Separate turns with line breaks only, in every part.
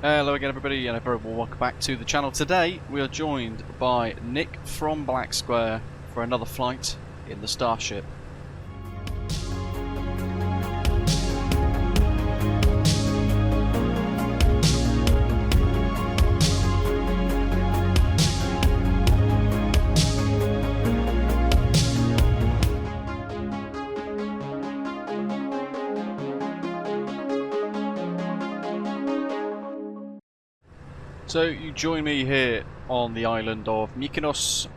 Hello again everybody, and a very warm welcome back to the channel. Today we are joined by Nick from BlackSquare for another flight in the Starship. So you join me here on the island of Mykonos,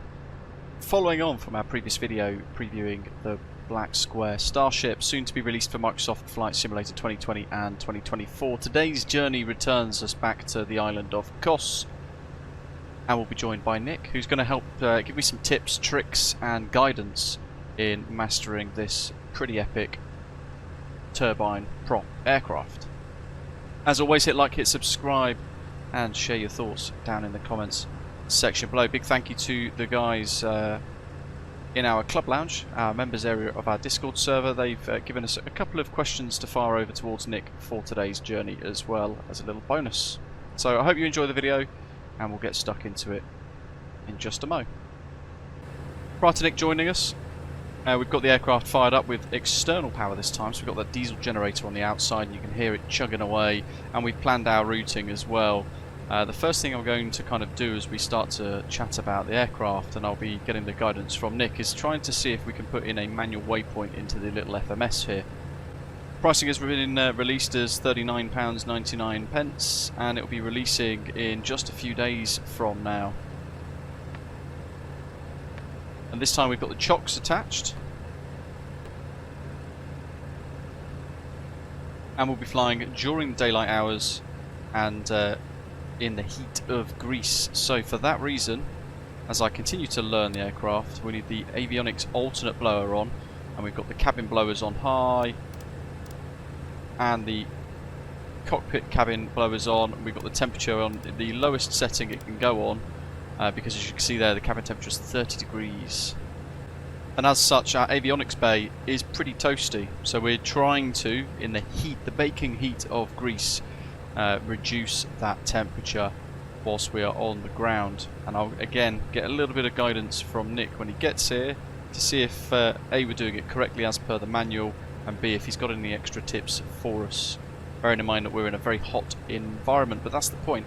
following on from our previous video previewing the BlackSquare Starship, soon to be released for Microsoft Flight Simulator 2020 and 2024. Today's journey returns us back to the island of Kos, and we'll be joined by Nick, who's going to help give me some tips, tricks and guidance in mastering this pretty epic turbine prop aircraft. As always, hit like, hit subscribe, and share your thoughts down in the comments section below. Big thank you to the guys in our club lounge, our members area of our Discord server. They've given us a couple of questions to fire over towards Nick for today's journey, as well as a little bonus. So I hope you enjoy the video, and we'll get stuck into it in just a mo. Prior to Nick joining us, we've got the aircraft fired up with external power this time, so we've got that diesel generator on the outside and you can hear it chugging away, and we've planned our routing as well. The first thing I'm going to kind of do as we start to chat about the aircraft, and I'll be getting the guidance from Nick, is trying to see if we can put in a manual waypoint into the little FMS here. Pricing has been released as £39.99, and it will be releasing in just a few days from now. And this time we've got the chocks attached, and we'll be flying during the daylight hours and in the heat of Greece. So for that reason, as I continue to learn the aircraft, we need the avionics alternate blower on, and we've got the cabin blowers on high and the cockpit cabin blowers on. We've got the temperature on the lowest setting it can go on, because as you can see there, the cabin temperature is 30 degrees. And as such, our avionics bay is pretty toasty, so we're trying to, in the heat, the baking heat of Greece, reduce that temperature whilst we are on the ground. And I'll again get a little bit of guidance from Nick when he gets here to see if A, we're doing it correctly as per the manual, and B, if he's got any extra tips for us, bearing in mind that we're in a very hot environment. But that's the point,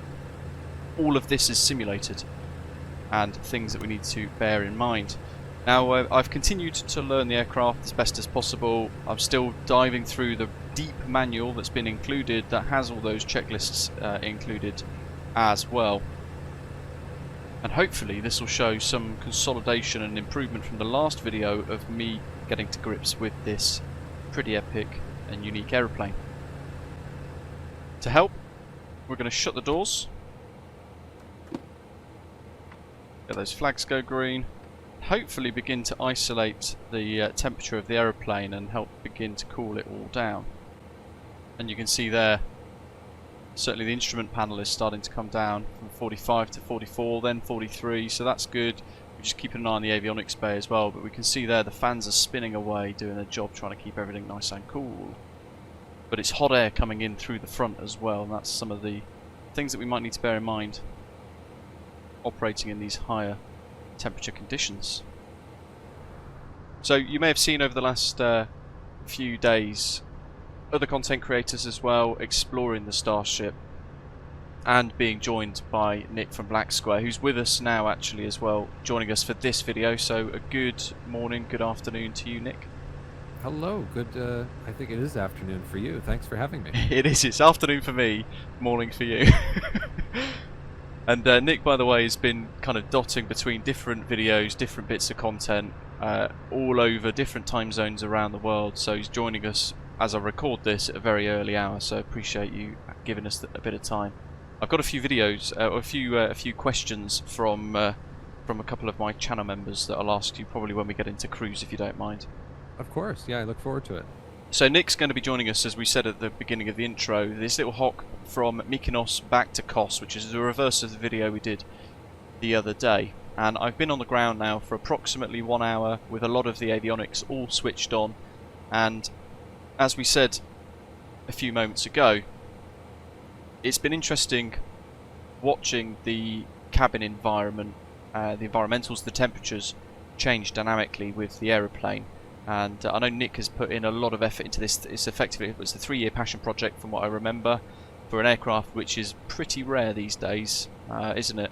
all of this is simulated and things that we need to bear in mind. Now I've continued to learn the aircraft as best as possible. I'm still diving through the deep manual that's been included, that has all those checklists included as well. And hopefully this will show some consolidation and improvement from the last video of me getting to grips with this pretty epic and unique aeroplane. To help, we're going to shut the doors, get those flags go green, hopefully begin to isolate the temperature of the aeroplane and help begin to cool it all down. And you can see there, certainly the instrument panel is starting to come down from 45 to 44, then 43, so that's good. We're just keeping an eye on the avionics bay as well, but we can see there the fans are spinning away, doing their job, trying to keep everything nice and cool. But it's hot air coming in through the front as well, and that's some of the things that we might need to bear in mind operating in these higher temperature conditions. So you may have seen over the last few days other content creators as well exploring the Starship, and being joined by Nick from BlackSquare, who's with us now actually as well, joining us for this video. So a good morning, good afternoon to you, Nick.
Hello, good, I think it is afternoon for you. Thanks for having me.
It is, it's afternoon for me, morning for you. And Nick, by the way, has been kind of dotting between different videos, different bits of content, all over different time zones around the world. So he's joining us as I record this at a very early hour. So I appreciate you giving us a bit of time. I've got a few videos, a few questions from a couple of my channel members that I'll ask you probably when we get into cruise, if you don't mind.
Of course, yeah, I look forward to it.
So Nick's going to be joining us, as we said at the beginning of the intro, this little hop from Mykonos back to Kos, which is the reverse of the video we did the other day. And I've been on the ground now for approximately 1 hour with a lot of the avionics all switched on, and as we said a few moments ago, it's been interesting watching the cabin environment, the environmentals, the temperatures change dynamically with the aeroplane. And I know Nick has put in a lot of effort into this. It's effectively, it was a 3-year passion project from what I remember, for an aircraft which is pretty rare these days, isn't it?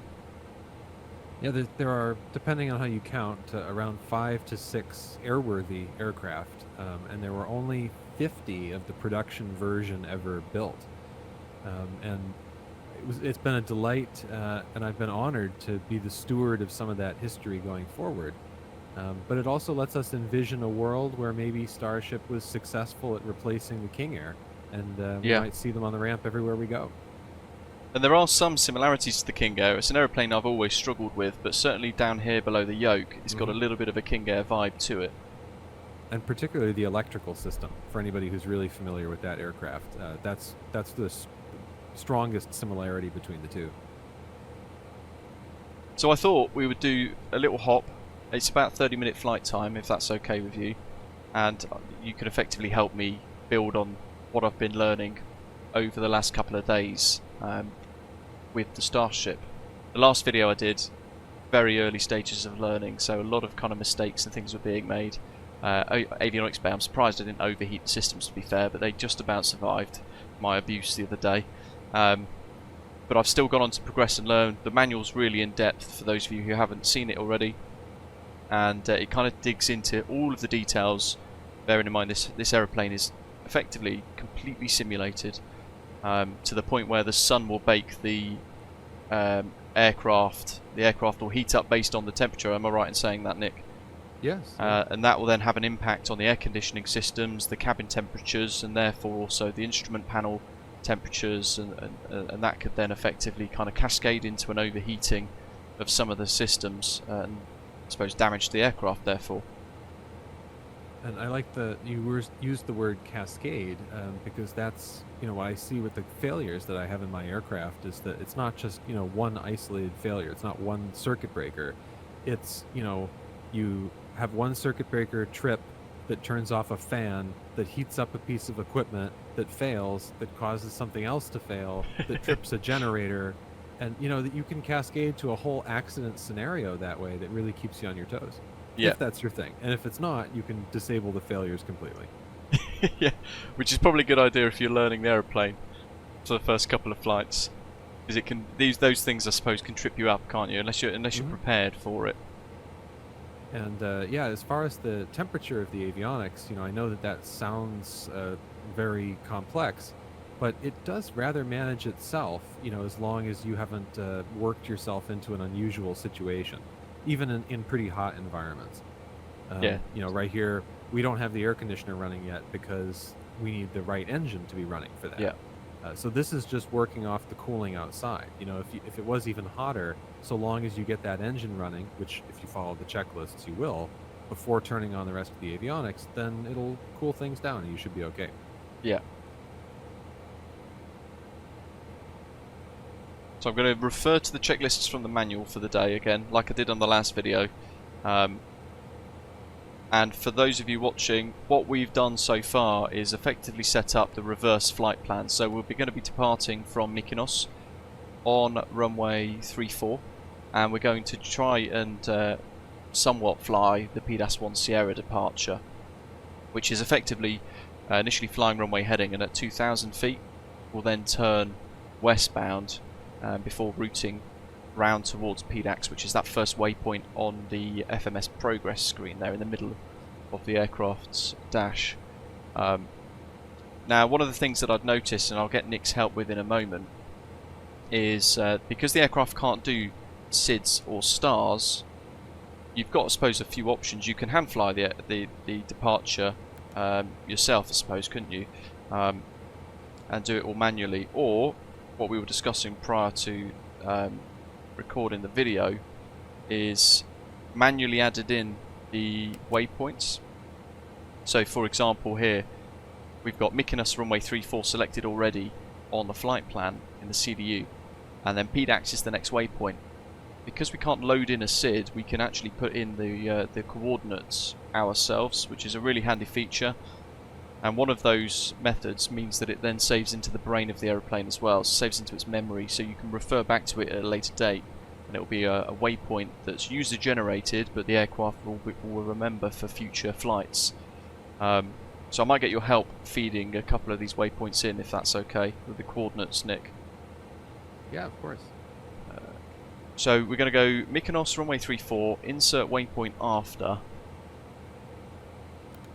Yeah, there are, depending on how you count, around 5 to 6 airworthy aircraft, and there were only 50 of the production version ever built. And it's been a delight, and I've been honored to be the steward of some of that history going forward. But it also lets us envision a world where maybe Starship was successful at replacing the King Air, and we might see them on the ramp everywhere we go.
And there are some similarities to the King Air. It's an aeroplane I've always struggled with, but certainly down here below the yoke, it's got a little bit of a King Air vibe to it.
And particularly the electrical system, for anybody who's really familiar with that aircraft. That's the strongest similarity between the two.
So I thought we would do a little hop. It's about 30-minute flight time, if that's okay with you, and you can effectively help me build on what I've been learning over the last couple of days with the Starship. The last video I did, very early stages of learning, so a lot of kind of mistakes and things were being made. Avionics Bay, I'm surprised I didn't overheat the systems, to be fair, but they just about survived my abuse the other day. But I've still gone on to progress and learn. The manual's really in depth for those of you who haven't seen it already, and it kind of digs into all of the details, bearing in mind this aeroplane is effectively completely simulated, to the point where the sun will bake the aircraft. The aircraft will heat up based on the temperature. Am I right in saying that, Nick?
Yes.
And that will then have an impact on the air conditioning systems, the cabin temperatures, and therefore also the instrument panel temperatures, and that could then effectively kind of cascade into an overheating of some of the systems, and I suppose damage the aircraft therefore.
And I like you used the word cascade, because that's what I see with the failures that I have in my aircraft is that it's not just one isolated failure. It's not one circuit breaker. It's you have one circuit breaker trip that turns off a fan that heats up a piece of equipment that fails, that causes something else to fail, that trips a generator, and that you can cascade to a whole accident scenario that way that really keeps you on your toes. Yeah. If that's your thing. And if it's not, you can disable the failures completely.
Yeah, which is probably a good idea if you're learning the aeroplane for the first couple of flights, because it can those things I suppose can trip you up, can't you? Unless you're prepared for it.
And yeah, as far as the temperature of the avionics, I know that sounds very complex, but it does rather manage itself, as long as you haven't worked yourself into an unusual situation, even in pretty hot environments.
Yeah.
Right here, we don't have the air conditioner running yet because we need the right engine to be running for that.
Yeah.
So this is just working off the cooling outside. If it was even hotter, so long as you get that engine running, which if you follow the checklists you will, before turning on the rest of the avionics, then it'll cool things down and you should be okay.
Yeah. So I'm going to refer to the checklists from the manual for the day again, like I did on the last video. And for those of you watching, what we've done so far is effectively set up the reverse flight plan. So we're going to be departing from Mykonos on runway 34, and we're going to try and somewhat fly the PDAS-1 Sierra departure, which is effectively initially flying runway heading, and at 2,000 feet we'll then turn westbound before routing round towards PDAX, which is that first waypoint on the FMS progress screen there in the middle of the aircraft's dash. Now, one of the things that I've noticed, and I'll get Nick's help with in a moment, is because the aircraft can't do SIDS or stars, you've got, I suppose, a few options. You can hand fly the departure yourself, I suppose, couldn't you? And do it all manually, or what we were discussing prior to recording the video is manually added in the waypoints. So for example here we've got Mykonos runway 34 selected already on the flight plan in the CDU, and then PDAX is the next waypoint. Because we can't load in a SID, we can actually put in the coordinates ourselves, which is a really handy feature. And one of those methods means that it then saves into the brain of the aeroplane as well, saves into its memory, so you can refer back to it at a later date, and it will be a waypoint that's user generated, but the aircraft will remember for future flights. So I might get your help feeding a couple of these waypoints in, if that's okay, with the coordinates, Nick.
Yeah, of course.
So we're going to go Mykonos, runway 34, insert waypoint after.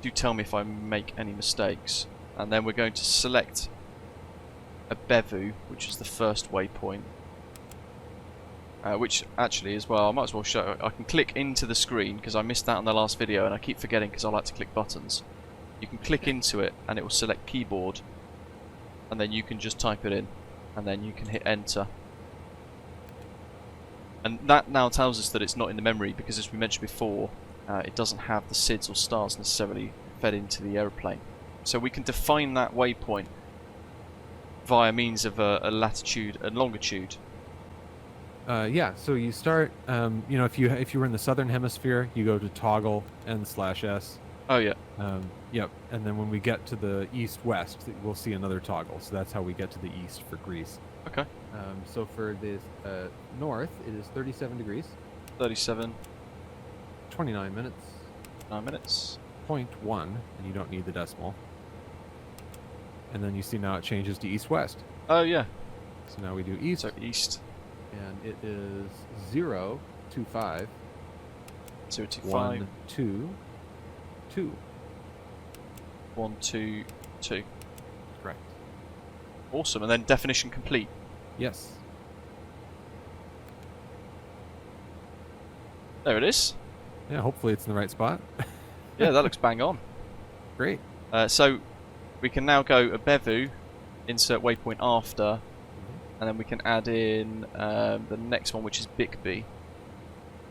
Do tell me if I make any mistakes. And then we're going to select a Bevu, which is the first waypoint. Which actually as well, I might as well show. I can click into the screen because I missed that on the last video and I keep forgetting because I like to click buttons. You can click into it and it will select keyboard, and then you can just type it in, and then you can hit enter. And that now tells us that it's not in the memory because, as we mentioned before, it doesn't have the SIDS or stars necessarily fed into the aeroplane. So we can define that waypoint via means of a latitude and longitude.
Yeah, so you start, you know, if you were in the southern hemisphere, you go to toggle N/S.
Oh yeah.
Yep, and then when we get to the east-west, we'll see another toggle. So that's how we get to the east for Greece.
Okay.
So for the north, it is 37 degrees.
37.
29 minutes.
9 minutes.
0.1, and you don't need the decimal. And then you see now it changes to east-west.
Oh yeah.
So now we do east.
So east.
And it is 025.
025.
1, 2, 2.
1, 2, 2.
Correct.
Awesome. And then definition complete.
Yes.
There it is.
Yeah, hopefully it's in the right spot.
Yeah, that looks bang on.
Great.
So we can now go a Bevu, insert waypoint after, and then we can add in the next one, which is Bigby.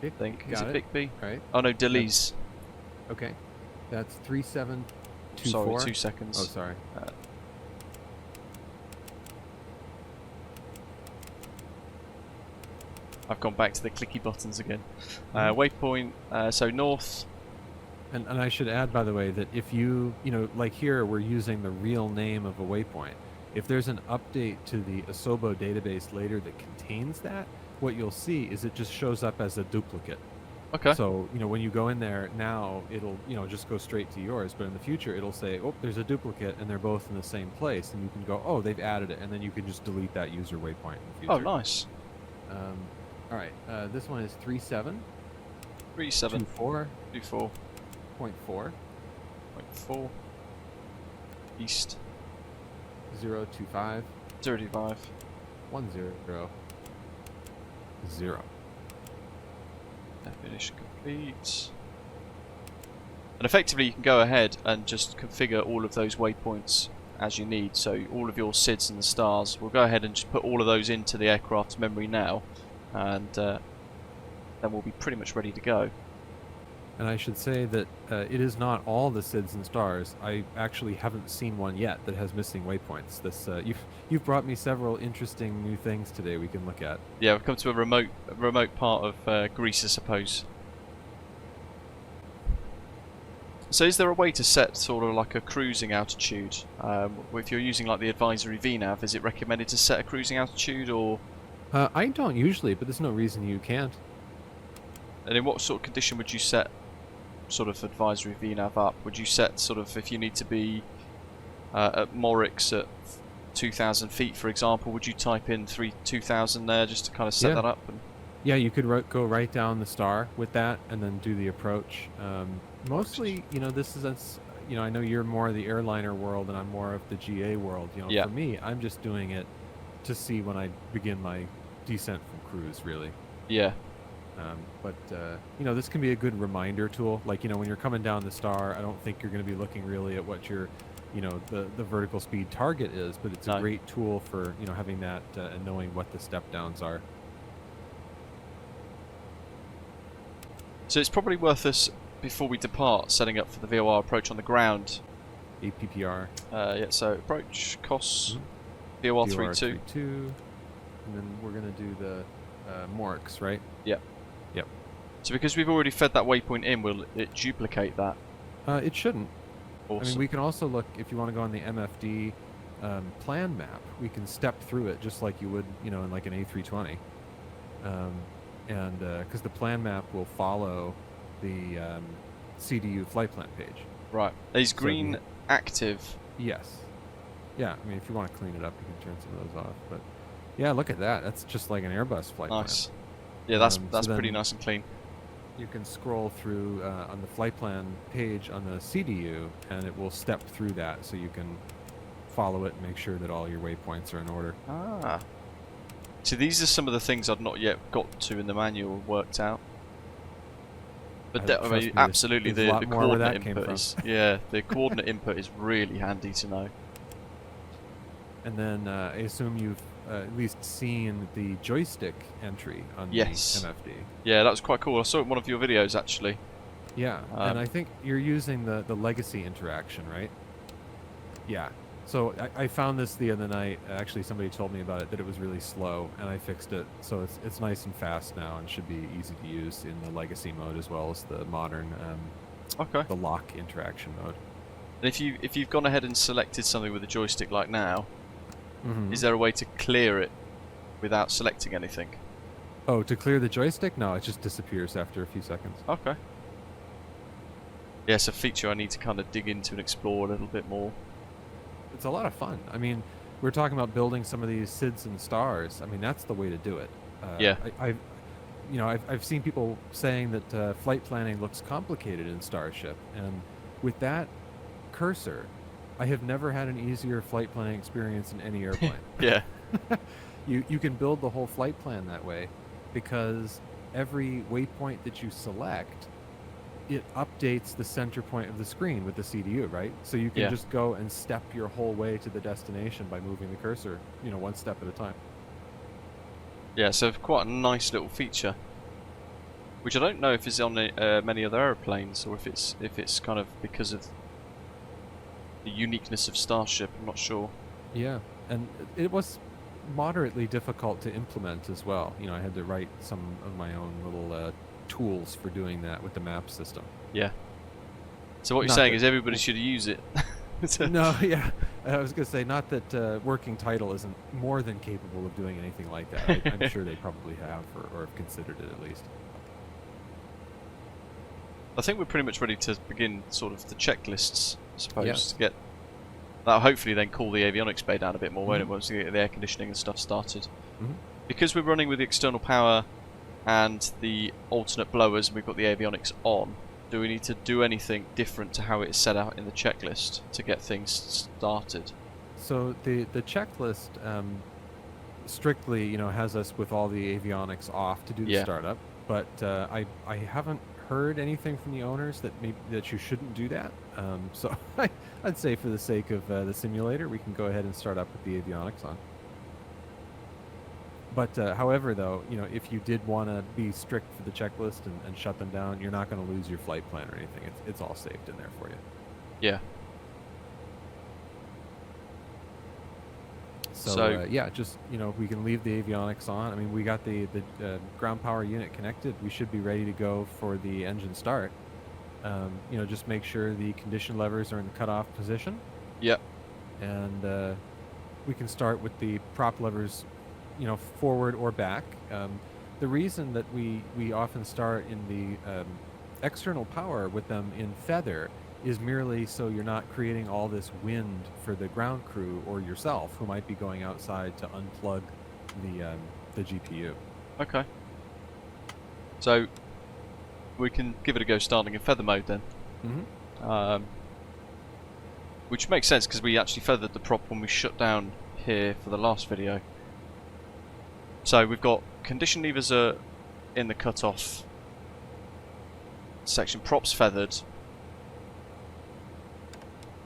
I think. Is it Bigby?
Right.
Oh no, Delize.
Okay. That's 3724.
Sorry, 2 seconds.
Oh, sorry.
I've gone back to the clicky buttons again. Waypoint, so north.
And I should add, by the way, that if you know, like here, we're using the real name of a waypoint. If there's an update to the Asobo database later that contains that, what you'll see is it just shows up as a duplicate.
Okay.
So, you know, when you go in there now, it'll, you know, just go straight to yours. But in the future, it'll say, oh, there's a duplicate, and they're both in the same place. And you can go, oh, they've added it. And then you can just delete that user waypoint in the future.
Oh, nice.
All right. This one is 37.
37.
24.
24.
0.4.
0.4. East.
025.
025.
10. 0.
Definition complete. And effectively you can go ahead and just configure all of those waypoints as you need. So all of your SIDS and the stars, we'll go ahead and just put all of those into the aircraft's memory now, and then we'll be pretty much ready to go.
And I should say that it is not all the SIDS and stars. I actually haven't seen one yet that has missing waypoints. This you've brought me several interesting new things today we can look at.
Yeah, we've come to a remote part of Greece, I suppose. So is there a way to set sort of like a cruising altitude? If you're using like the advisory VNAV, is it recommended to set a cruising altitude, or?
I don't usually, but there's no reason you can't.
And in what sort of condition would you set sort of advisory VNAV up? Would you set sort of, if you need to be at Morix at 2,000 feet, for example, would you type in 2,000 there just to kind of set that up? And
yeah, you could go right down the star with that and then do the approach. Mostly, you know, this is, you know, I know you're more of the airliner world and I'm more of the GA world. You know, for me, I'm just doing it to see when I begin my descent from cruise, really.
Yeah.
But you know, this can be a good reminder tool. Like, you know, when you're coming down the star, I don't think you're going to be looking really at what your, you know, the vertical speed target is, but it's a great tool for, you know, having that and knowing what the step downs are.
So it's probably worth us, before we depart, setting up for the VOR approach on the ground.
APPR.
Yeah, so approach, costs, VOR 32.
And then we're going to do the Morix, right?
Yep.
Yep.
So because we've already fed that waypoint in, will it duplicate that?
It shouldn't. I mean,
Awesome.
we can also look, if you want to go on the MFD plan map, we can step through it just like you would, you know, in like an A320. And because the plan map will follow the CDU flight plan page.
Right. Is
So
green active?
Yes. Yeah, I mean, if you want to clean it up, you can turn some of those off. But yeah, look at that. That's just like an Airbus flight
Nice.
plan.
Yeah, that's
So
pretty
then
nice and clean.
you can scroll through on the flight plan page on the CDU, and it will step through that, so you can follow it and make sure that all your waypoints are in order.
Ah. So these are some of the things I've not yet got to in the manual worked out. But I
Trust
mean,
me,
absolutely,
there's a lot
the
more where that
coordinate
came
input
from.
is the coordinate input is really handy to know.
And then I assume you've at least seen the joystick entry on
Yes.
the MFD.
Yeah, that was quite cool. I saw it in one of your videos actually.
Yeah, and I think you're using the legacy interaction, right? Yeah. So I found this the other night. Actually, somebody told me about it, that it was really slow, and I fixed it. So it's nice and fast now, and should be easy to use in the legacy mode as well as the modern,
Okay.
the lock interaction mode.
And if you've gone ahead and selected something with a joystick like now,
Mm-hmm.
is there a way to clear it without selecting anything?
Oh, to clear the joystick? No, it just disappears after a few seconds.
Okay. Yeah, it's a feature I need to kind of dig into and explore a little bit more.
It's a lot of fun. I mean, we're talking about building some of these SIDS and stars. I mean, that's the way to do it.
Yeah.
I've seen people saying that flight planning looks complicated in Starship, and with that cursor, I have never had an easier flight planning experience in any airplane.
Yeah.
You can build the whole flight plan that way, because every waypoint that you select, it updates the center point of the screen with the CDU, right? So you can just go and step your whole way to the destination by moving the cursor, you know, one step at a time.
Yeah, so quite a nice little feature, which I don't know if it's on many other airplanes, or if it's kind of because of the uniqueness of Starship. I'm not sure.
Yeah, and it was moderately difficult to implement as well. You know, I had to write some of my own little tools for doing that with the map system.
Yeah. So what you're
Not
saying
that-
is everybody should use it.
No, yeah. I was going to say, not that Working Title isn't more than capable of doing anything like that. I'm sure they probably have, or have considered it at least.
I think we're pretty much ready to begin sort of the checklists, I suppose,
Yes.
to get that. Hopefully then cool the avionics bay down a bit more, won't it,
Mhm.
once we get the air conditioning and stuff started.
Mhm.
Because we're running with the external power and the alternate blowers, and we've got the avionics on, do we need to do anything different to how it is set out in the checklist to get things started?
So the checklist strictly, you know, has us with all the avionics off to do the
Yeah.
startup. But I haven't heard anything from the owners that you shouldn't do that. So I'd say for the sake of the simulator, we can go ahead and start up with the avionics on. But however, though, you know, if you did want to be strict for the checklist and shut them down, you're not going to lose your flight plan or anything. It's all saved in there for you.
Yeah.
So yeah, just, you know, we can leave the avionics on. I mean, we got the ground power unit connected. We should be ready to go for the engine start. You know, just make sure the condition levers are in the cutoff position.
Yep.
And we can start with the prop levers, you know, forward or back. The reason that we often start in the external power with them in feather is merely so you're not creating all this wind for the ground crew or yourself, who might be going outside to unplug the GPU.
Okay. So we can give it a go starting in feather mode then.
Mm-hmm.
Which makes sense because we actually feathered the prop when we shut down here for the last video. So we've got condition levers are in the cutoff section, props feathered.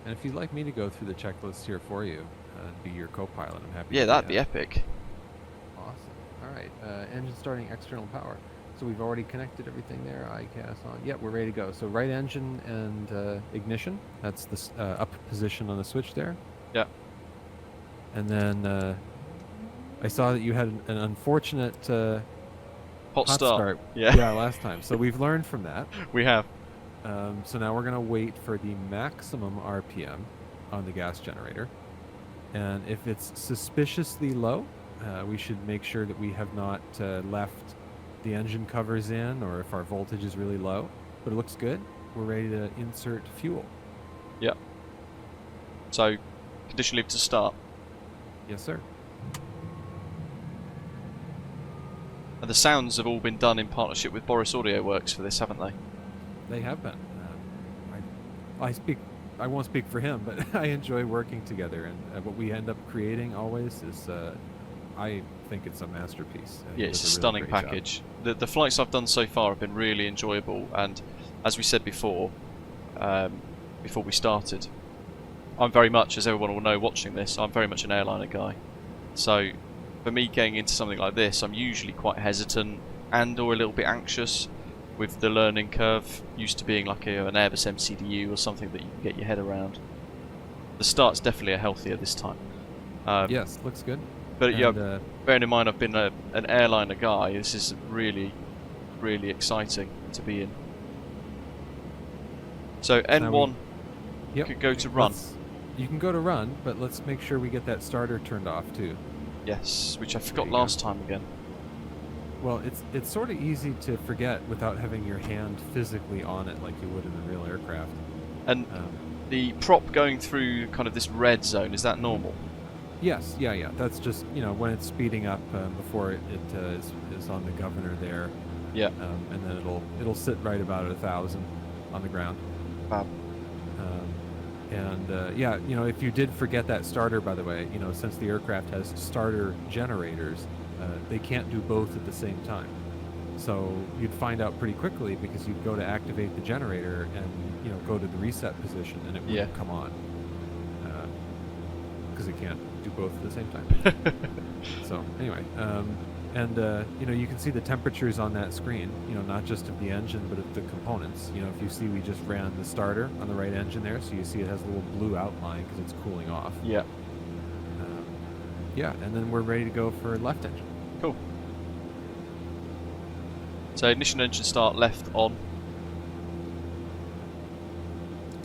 And if you'd like me to go through the checklist here for you, be your co-pilot, I'm happy to
Yeah,
do
that'd
that.
be epic.
Awesome. All right, engine starting external power. So we've already connected everything there. ICAS on. Yep, we're ready to go. So right engine and ignition. That's the up position on the switch there.
Yep.
And then I saw that you had an unfortunate
Hot
hot
start.
yeah,
Yeah,
last time. So we've learned from that.
we have.
So now we're going to wait for the maximum RPM on the gas generator. And if it's suspiciously low, we should make sure that we have not left the engine covers in, or if our voltage is really low. But it looks good. We're ready to insert fuel.
Yep. So, condition leave to start.
Yes, sir.
And the sounds have all been done in partnership with Boris Audio Works for this, haven't they?
They have been. I won't speak for him, but I enjoy working together, and what we end up creating always is, I think it's a masterpiece.
Yeah, it's a stunning package. The flights I've done so far have been really enjoyable, and as we said before we started, I'm very much, as everyone will know watching this, I'm very much an airliner guy. So for me getting into something like this, I'm usually quite hesitant and or a little bit anxious with the learning curve, used to being like an Airbus MCDU or something that you can get your head around. The start's definitely a healthier this time.
Yes, looks good.
But and, yeah, bearing in mind I've been an airliner guy, this is really, really exciting to be in. So N1 could go to run.
You can go to run, but let's make sure we get that starter turned off too.
Yes, which I forgot last time again.
Well, it's sort of easy to forget without having your hand physically on it like you would in a real aircraft.
And the prop going through kind of this red zone, is that normal?
Yes, yeah. That's just, when it's speeding up before it is on the governor there.
Yeah.
And then it'll sit right about at 1,000 on the ground.
Fab.
If you did forget that starter, by the way, since the aircraft has starter generators, they can't do both at the same time. So you'd find out pretty quickly, because you'd go to activate the generator and go to the reset position, and it wouldn't come on, because it can't do both at the same time. So anyway, you can see the temperatures on that screen, not just of the engine but of the components. If you see, we just ran the starter on the right engine there, so you see it has a little blue outline because it's cooling off.
Yeah.
And then we're ready to go for left engine.
Cool. So ignition engine start, left on.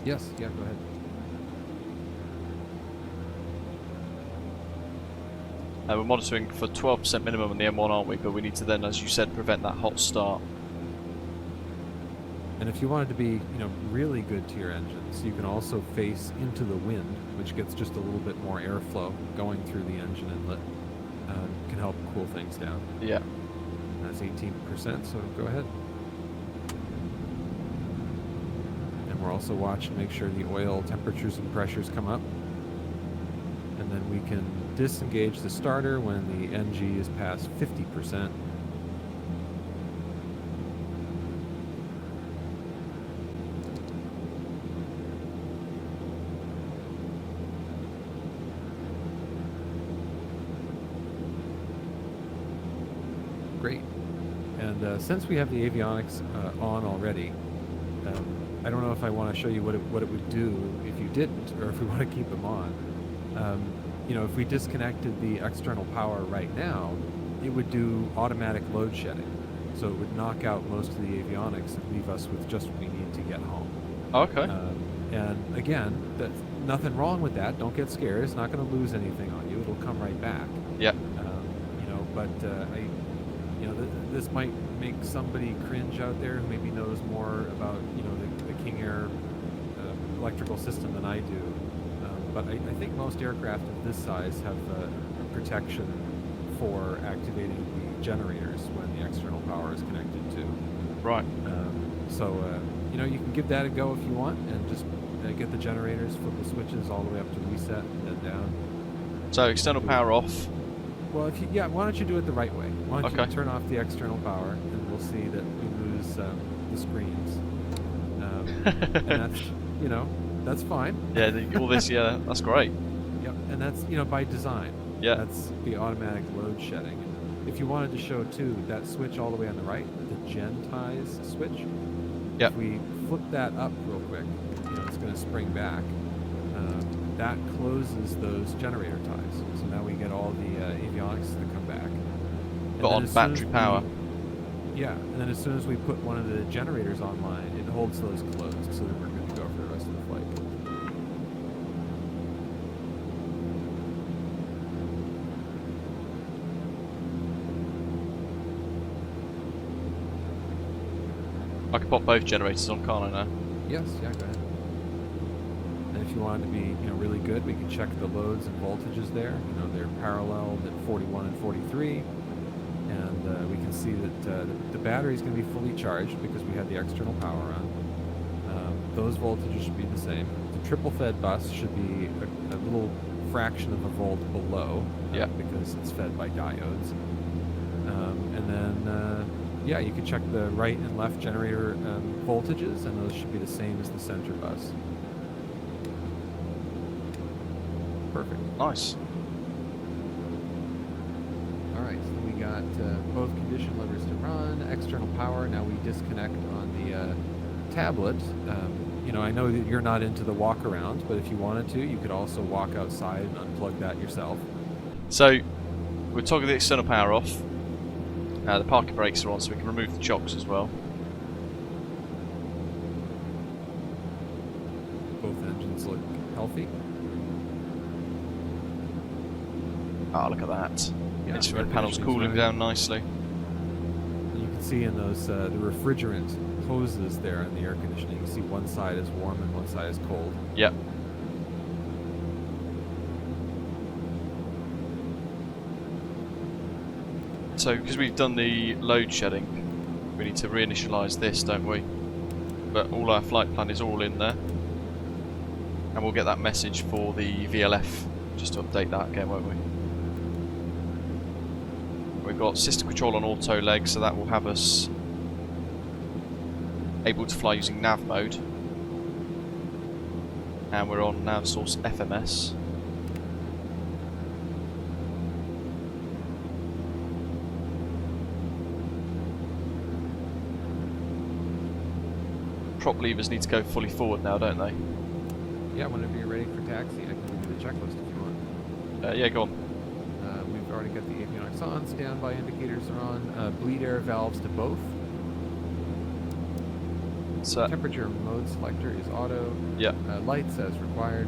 Yes, go ahead.
We're monitoring for 12% minimum on the M1, aren't we? But we need to then, as you said, prevent that hot start.
And if you wanted to be, really good to your engines, you can also face into the wind, which gets just a little bit more airflow going through the engine inlet. Can help cool things down.
Yeah.
That's 18%, so go ahead. And we're also watching to make sure the oil temperatures and pressures come up. And then we can disengage the starter when the NG is past 50%. Great. And since we have the avionics on already, I don't know if I want to show you what it would do if you didn't, or if we want to keep them on. If we disconnected the external power right now, it would do automatic load shedding. So it would knock out most of the avionics and leave us with just what we need to get home.
Okay.
And again, that's nothing wrong with that. Don't get scared. It's not going to lose anything on you. It'll come right back.
Yeah.
This might make somebody cringe out there who maybe knows more about the King Air electrical system than I do. But I think most aircraft of this size have a protection for activating the generators when the external power is connected to.
Right.
You can give that a go if you want, and just get the generators, flip the switches all the way up to reset, and then down.
So external power off.
Well, why don't you do it the right way? Why don't you turn off the external power, and we'll see that we lose the screens. And that's fine.
Yeah, all this, that's great.
Yep, and that's, by design.
Yeah.
That's the automatic load shedding. If you wanted to show, too, that switch all the way on the right, the gen ties switch.
Yep.
If we flip that up real quick, it's going to spring back. That closes those generator ties. So now we get all the avionics that come back.
But on battery power.
Yeah, and then as soon as we put one of the generators online, it holds those closed, so that we're good to go for the rest of the flight.
I can pop both generators on, can't I now?
Yes, yeah, go ahead. And if you wanted to be, really good, we can check the loads and voltages there. They're paralleled at 41 and 43. And we can see that the battery's going to be fully charged because we had the external power on. Those voltages should be the same. The triple fed bus should be a little fraction of a volt below, because it's fed by diodes. And then, you can check the right and left generator voltages, and those should be the same as the center bus. Perfect.
Nice.
Alright, so we got both condition levers to run, external power. Now we disconnect on the tablet. I know that you're not into the walk around, but if you wanted to, you could also walk outside and unplug that yourself.
So, we'll toggle the external power off. The parking brakes are on, so we can remove the chocks as well.
Both engines look healthy.
Ah, look at that.
Yeah,
Instrument panel's cooling down nicely.
You can see in those the refrigerant hoses there in the air conditioning. You can see one side is warm and one side is cold.
Yep. So, because we've done the load shedding, we need to reinitialize this, don't we? But all our flight plan is all in there. And we'll get that message for the VLF, just to update that again, won't we? We've got system control on auto leg, so that will have us able to fly using nav mode. And we're on nav source FMS. Prop levers need to go fully forward now, don't they?
Yeah, whenever you're ready for taxi, I can give you the checklist if you want.
Yeah, go on.
We've already got the avionics on, standby indicators are on, bleed air valves to both.
So,
temperature mode selector is auto.
Yeah.
Lights as required.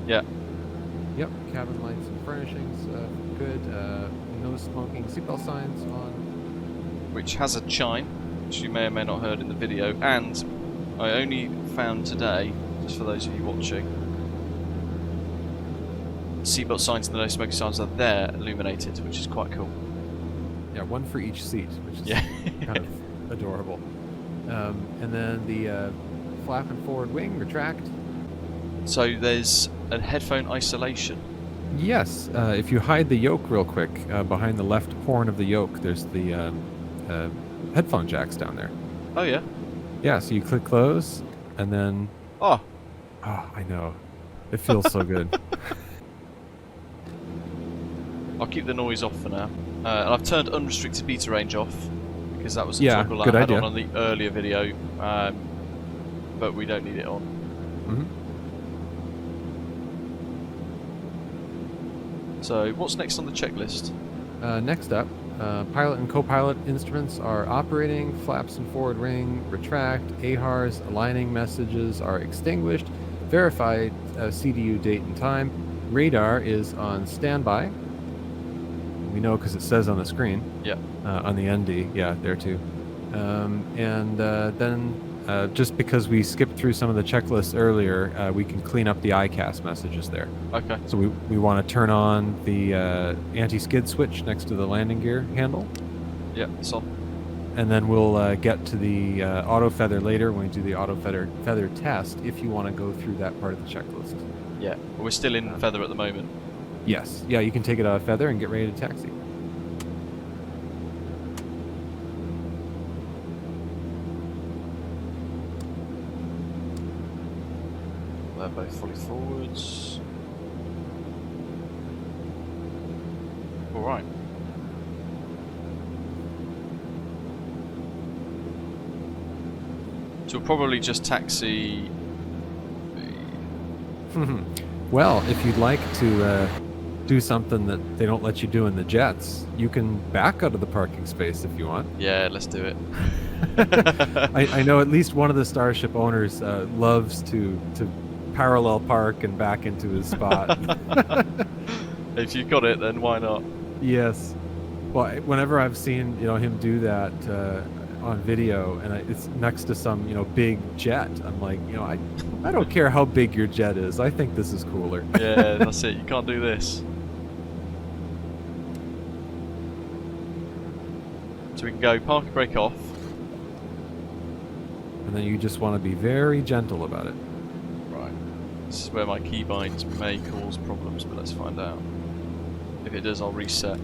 Yeah.
Yep, cabin lights and furnishings, good. No smoking, seatbelt signs on.
Which has a chime, which you may or may not heard in the video, and I only found today, just for those of you watching, seatbelt signs and the no smoking signs are there illuminated, which is quite cool.
Yeah, one for each seat, which is kind of adorable. And then the flap and forward wing retract.
So there's a headphone isolation.
Yes, if you hide the yoke real quick, behind the left horn of the yoke, there's the headphone jacks down there.
Oh yeah?
Yeah, so you click close, and then...
Oh,
I know. It feels so good.
I'll keep the noise off for now. And I've turned unrestricted beta range off, because that was a
Yeah,
toggle I
good
had
idea.
on the earlier video, but we don't need it on. So, what's next on the checklist?
Next up, pilot and co-pilot instruments are operating, flaps and forward wing retract, AHRS aligning messages are extinguished, verified CDU date and time, radar is on standby. We know because it says on the screen.
Yeah.
On the ND, yeah, there too. And then just because we skipped through some of the checklists earlier, we can clean up the ICAS messages there.
Okay.
So we want to turn on the anti-skid switch next to the landing gear handle.
Yeah, it's on.
And then we'll get to the Autofeather later when we do the Autofeather test if you want to go through that part of the checklist.
Yeah, we're still in feather at the moment.
Yes. Yeah, you can take it out of feather and get ready to taxi.
They're both fully forwards. Alright. So we'll probably just taxi...
Well, if you'd like to do something that they don't let you do in the jets. You can back out of the parking space if you want.
Yeah, let's do it.
I know at least one of the Starship owners loves to parallel park and back into his spot.
If you've got it, then why not?
Yes. Well, whenever I've seen him do that on video, and it's next to some big jet, I'm like, I don't care how big your jet is. I think this is cooler.
Yeah, that's it. You can't do this. So we can go park, brake off.
And then you just want to be very gentle about it.
Right. This is where my keybinds may cause problems, but let's find out. If it does, I'll reset.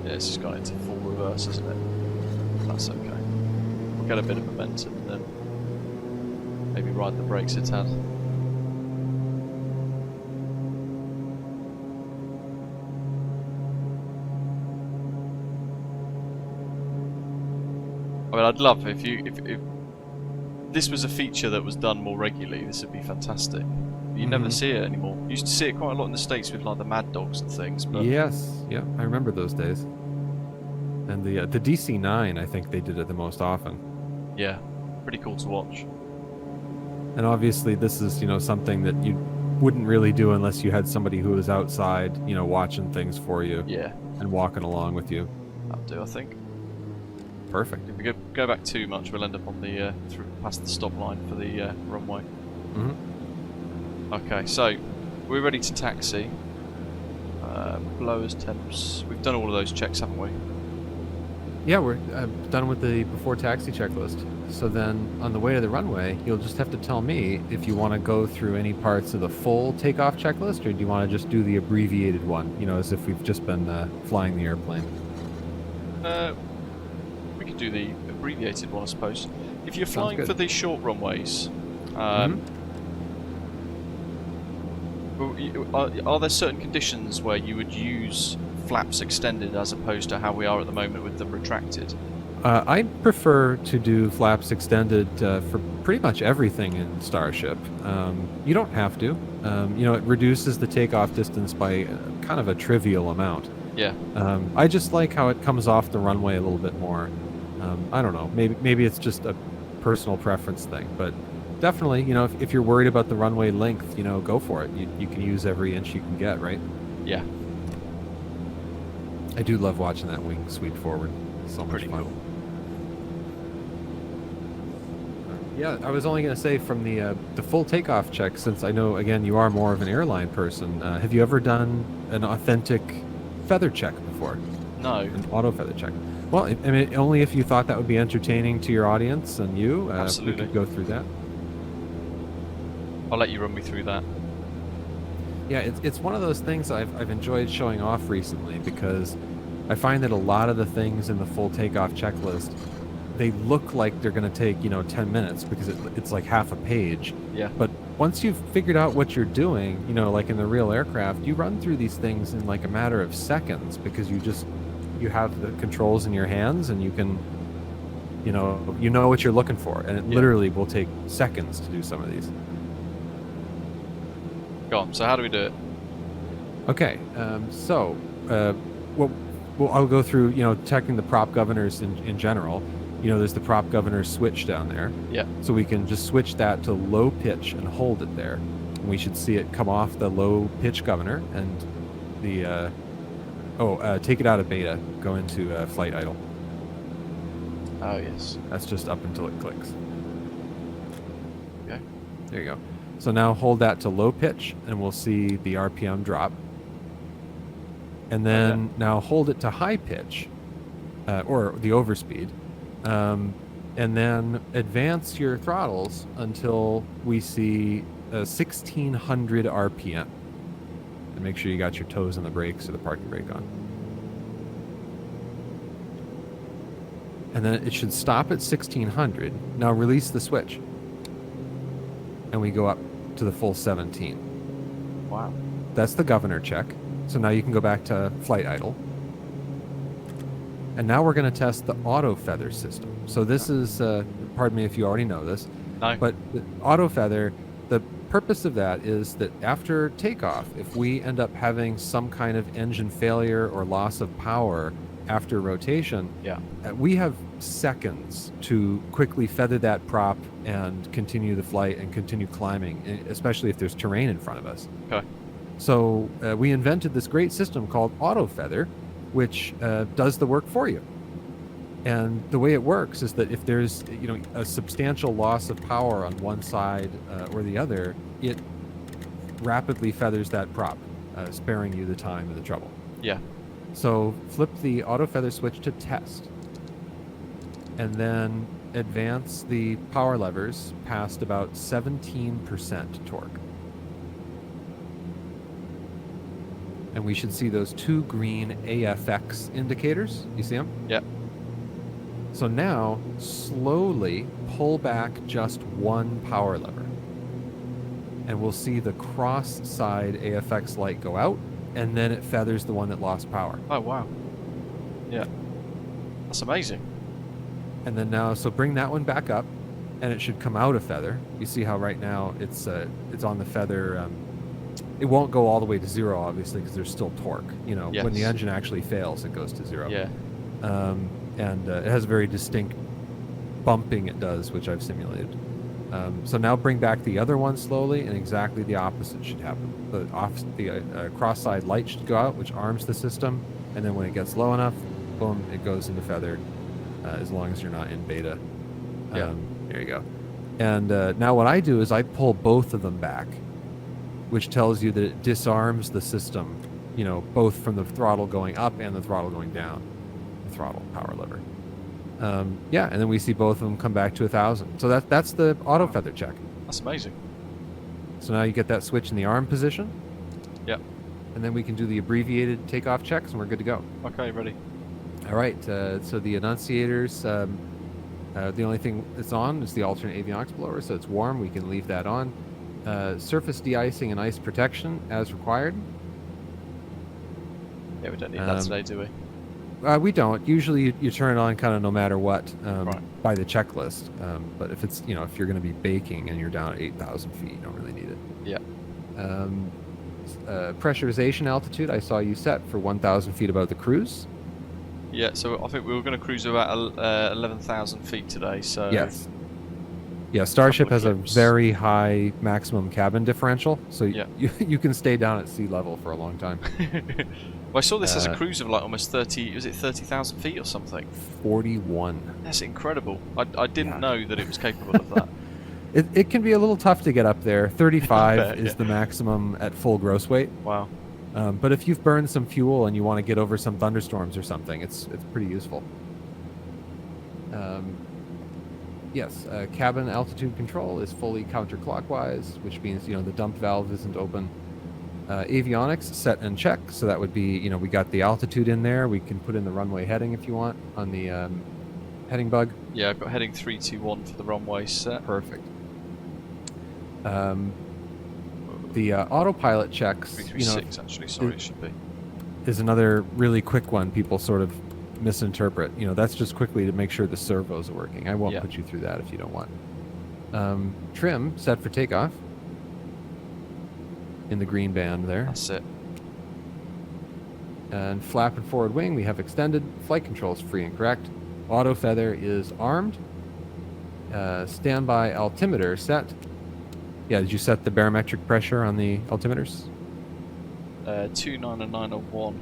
Yeah, it's just gone into full reverse, isn't it? That's okay. We'll get a bit of momentum and then maybe ride the brakes a tad. I mean, I'd love if this was a feature that was done more regularly. This would be fantastic. You never see it anymore. You used to see it quite a lot in the States with like the Mad Dogs and things. But
yes, yeah, I remember those days. And the DC-9, I think they did it the most often.
Yeah, pretty cool to watch.
And obviously, this is something that you wouldn't really do unless you had somebody who was outside, watching things for you.
Yeah.
And walking along with you.
That'll do, I think.
Perfect.
If we go back too much, we'll end up on the past the stop line for the runway. Okay, so we're ready to taxi. Blowers, temps. We've done all of those checks, haven't we?
Yeah, we're done with the before taxi checklist. So then, on the way to the runway, you'll just have to tell me if you want to go through any parts of the full takeoff checklist, or do you want to just do the abbreviated one? As if we've just been flying the airplane.
We could do the abbreviated one, I suppose. If you're flying for these short runways, are there certain conditions where you would use flaps extended as opposed to how we are at the moment with them retracted?
I prefer to do flaps extended for pretty much everything in Starship. You don't have to. It reduces the takeoff distance by kind of a trivial amount.
Yeah.
I just like how it comes off the runway a little bit more. I don't know. Maybe it's just a personal preference thing, but definitely, if you're worried about the runway length, go for it. You can use every inch you can get, right?
Yeah.
I do love watching that wing sweep forward. So much fun.
Cool.
Yeah, I was only going to say from the full takeoff check, since I know, again, you are more of an airline person, have you ever done an authentic feather check before?
No.
An Autofeather check? Well, I mean, only if you thought that would be entertaining to your audience and you.
Absolutely.
We could go through that.
I'll let you run me through that.
Yeah, it's one of those things I've enjoyed showing off recently, because I find that a lot of the things in the full takeoff checklist, they look like they're going to take 10 minutes because it's like half a page.
Yeah.
But once you've figured out what you're doing, like in the real aircraft, you run through these things in like a matter of seconds, because you have the controls in your hands, and you can you know what you're looking for, and it literally will take seconds to do some of these.
Go on. So how do we do it?
Okay, well, I'll go through, checking the prop governors in general. There's the prop governor switch down there.
Yeah.
So we can just switch that to low pitch and hold it there. And we should see it come off the low pitch governor, and the, take it out of beta, go into flight idle.
Oh, yes.
That's just up until it clicks.
Okay.
There you go. So now hold that to low pitch, and we'll see the RPM drop. And then now hold it to high pitch, or the overspeed, and then advance your throttles until we see 1600 RPM. And make sure you got your toes on the brakes or the parking brake on. And then it should stop at 1600. Now release the switch. And we go up to the full 17.
Wow.
That's the governor check. So now you can go back to flight idle. And now we're going to test the Autofeather system. So this is, pardon me if you already know this,
No.
but the Autofeather, the purpose of that is that after takeoff, if we end up having some kind of engine failure or loss of power after rotation,
Yeah.
we have seconds to quickly feather that prop and continue the flight and continue climbing, especially if there's terrain in front of us.
Okay.
So we invented this great system called Autofeather, which does the work for you. And the way it works is that if there's a substantial loss of power on one side or the other, it rapidly feathers that prop, sparing you the time and the trouble.
Yeah.
So flip the Autofeather switch to test, and then advance the power levers past about 17% torque. And we should see those 2 green AFX indicators. You see them?
Yep.
So now, slowly pull back just 1 power lever. And we'll see the cross-side AFX light go out, and then it feathers the one that lost power.
Oh, wow. Yeah. That's amazing.
And then now, so bring that one back up, and it should come out of feather. You see how right now it's on the feather. It won't go all the way to 0, obviously, because there's still torque.
Yes.
When the engine actually fails, it goes to 0.
Yeah.
And it has a very distinct bumping it does, which I've simulated. So now bring back the other one slowly, and exactly the opposite should happen. The cross-side light should go out, which arms the system, and then when it gets low enough, boom, it goes into feather, as long as you're not in beta.
Yeah.
There you go. And now what I do is I pull both of them back, which tells you that it disarms the system, both from the throttle going up and the throttle going down. Throttle power lever. And then we see both of them come back to 1,000. So that's the auto feather check.
That's amazing.
So now you get that switch in the arm position.
Yep.
And then we can do the abbreviated takeoff checks, and we're good to go.
Okay, ready.
All right. So the annunciators, the only thing that's on is the alternate avionics blower, so it's warm. We can leave that on. Surface de-icing and ice protection as required.
Yeah, we don't need that today, do we?
We don't. Usually you turn it on kind of no matter what
Right.
by the checklist. But if it's, if you're going to be baking and you're down at 8,000 feet, you don't really need it.
Yeah.
Pressurization altitude, I saw you set for 1,000 feet above the cruise.
Yeah, so I think we were going to cruise about 11,000 feet today, so...
Yes. Yeah, Starship has a
flips.
very high maximum cabin differential, so
Yeah.
you can stay down at sea level for a long time.
Well, I saw this as a cruise of like almost 30,000 feet or something?
41.
That's incredible. I didn't
Yeah.
know that it was capable of that.
It can be a little tough to get up there. 35
bet,
is
yeah.
the maximum at full gross weight.
Wow.
But if you've burned some fuel and you want to get over some thunderstorms or something, it's pretty useful. Yes, cabin altitude control is fully counterclockwise, which means the dump valve isn't open. Avionics set and check, so that would be we got the altitude in there. We can put in the runway heading if you want on the heading bug.
Yeah, I've got heading 321 for the runway set.
Perfect. The autopilot checks,
336 actually, sorry, it should be.
is another really quick one people sort of misinterpret. That's just quickly to make sure the servos are working. I won't
Yeah.
put you through that if you don't want. Trim set for takeoff in the green band there.
That's it.
And flap and forward wing, we have extended. Flight controls free and correct. Auto feather is armed. Standby altimeter set. Yeah, did you set the barometric pressure on the altimeters?
29 and 901.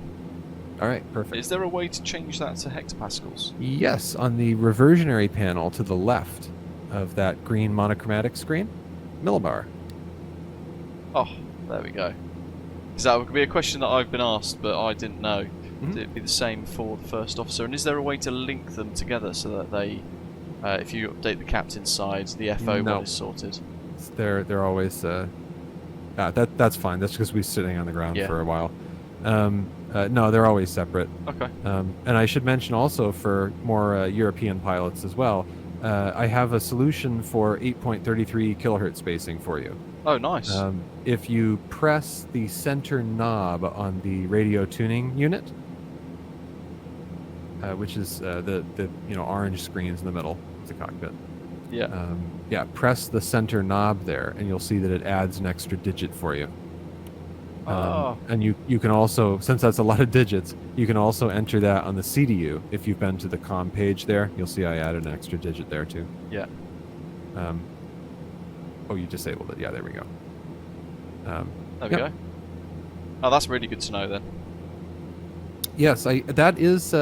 All right, perfect.
Is there a way to change that to hectopascals?
Yes, on the reversionary panel to the left of that green monochromatic screen, millibar.
Oh, there we go. Because that would be a question that I've been asked, but I didn't know. Would it be the same for the first officer? And is there a way to link them together so that they, if you update the captain's side, the FO
No.
one is sorted?
They're always that's fine. That's because we're sitting on the ground
Yeah.
for a while. No, they're always separate.
Okay.
And I should mention also for more European pilots as well, I have a solution for 8.33 kilohertz spacing for you.
Oh, nice.
If you press the center knob on the radio tuning unit, which is the orange screens in the middle of the cockpit,
Yeah.
Yeah, press the center knob there, and you'll see that it adds an extra digit for you.
Oh.
And you can also, since that's a lot of digits, you can also enter that on the CDU. If you've been to the COM page there, you'll see I added an extra digit there too.
Yeah.
Oh, you disabled it. Yeah, there we go.
There we go. Oh, that's really good to know then.
Yes, that is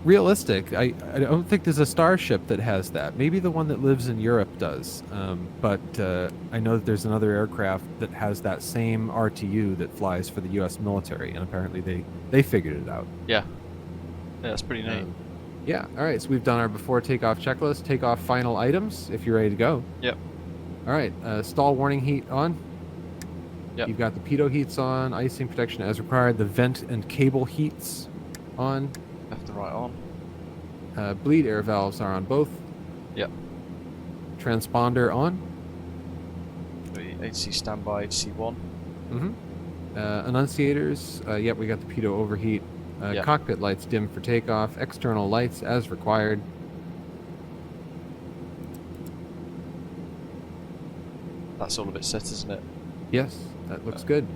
realistic. I don't think there's a Starship that has that. Maybe the one that lives in Europe does. But I know that there's another aircraft that has that same RTU that flies for the U.S. military, and apparently they figured it out.
Yeah. Yeah, that's pretty neat.
Yeah. All right. So we've done our before takeoff checklist. Takeoff final items. If you're ready to go.
Yep.
All right. Stall warning heat on.
Yep.
You've got the pitot heats on. Icing protection as required. The vent and cable heats on.
Left and right on.
Bleed air valves are on both.
Yep.
Transponder on.
HC standby, HC1.
Mm-hmm. Annunciators. Yep, we got the pitot overheat.
Yep.
Cockpit lights dim for takeoff. External lights as required.
That's all of it set, isn't it?
Yes, that looks good.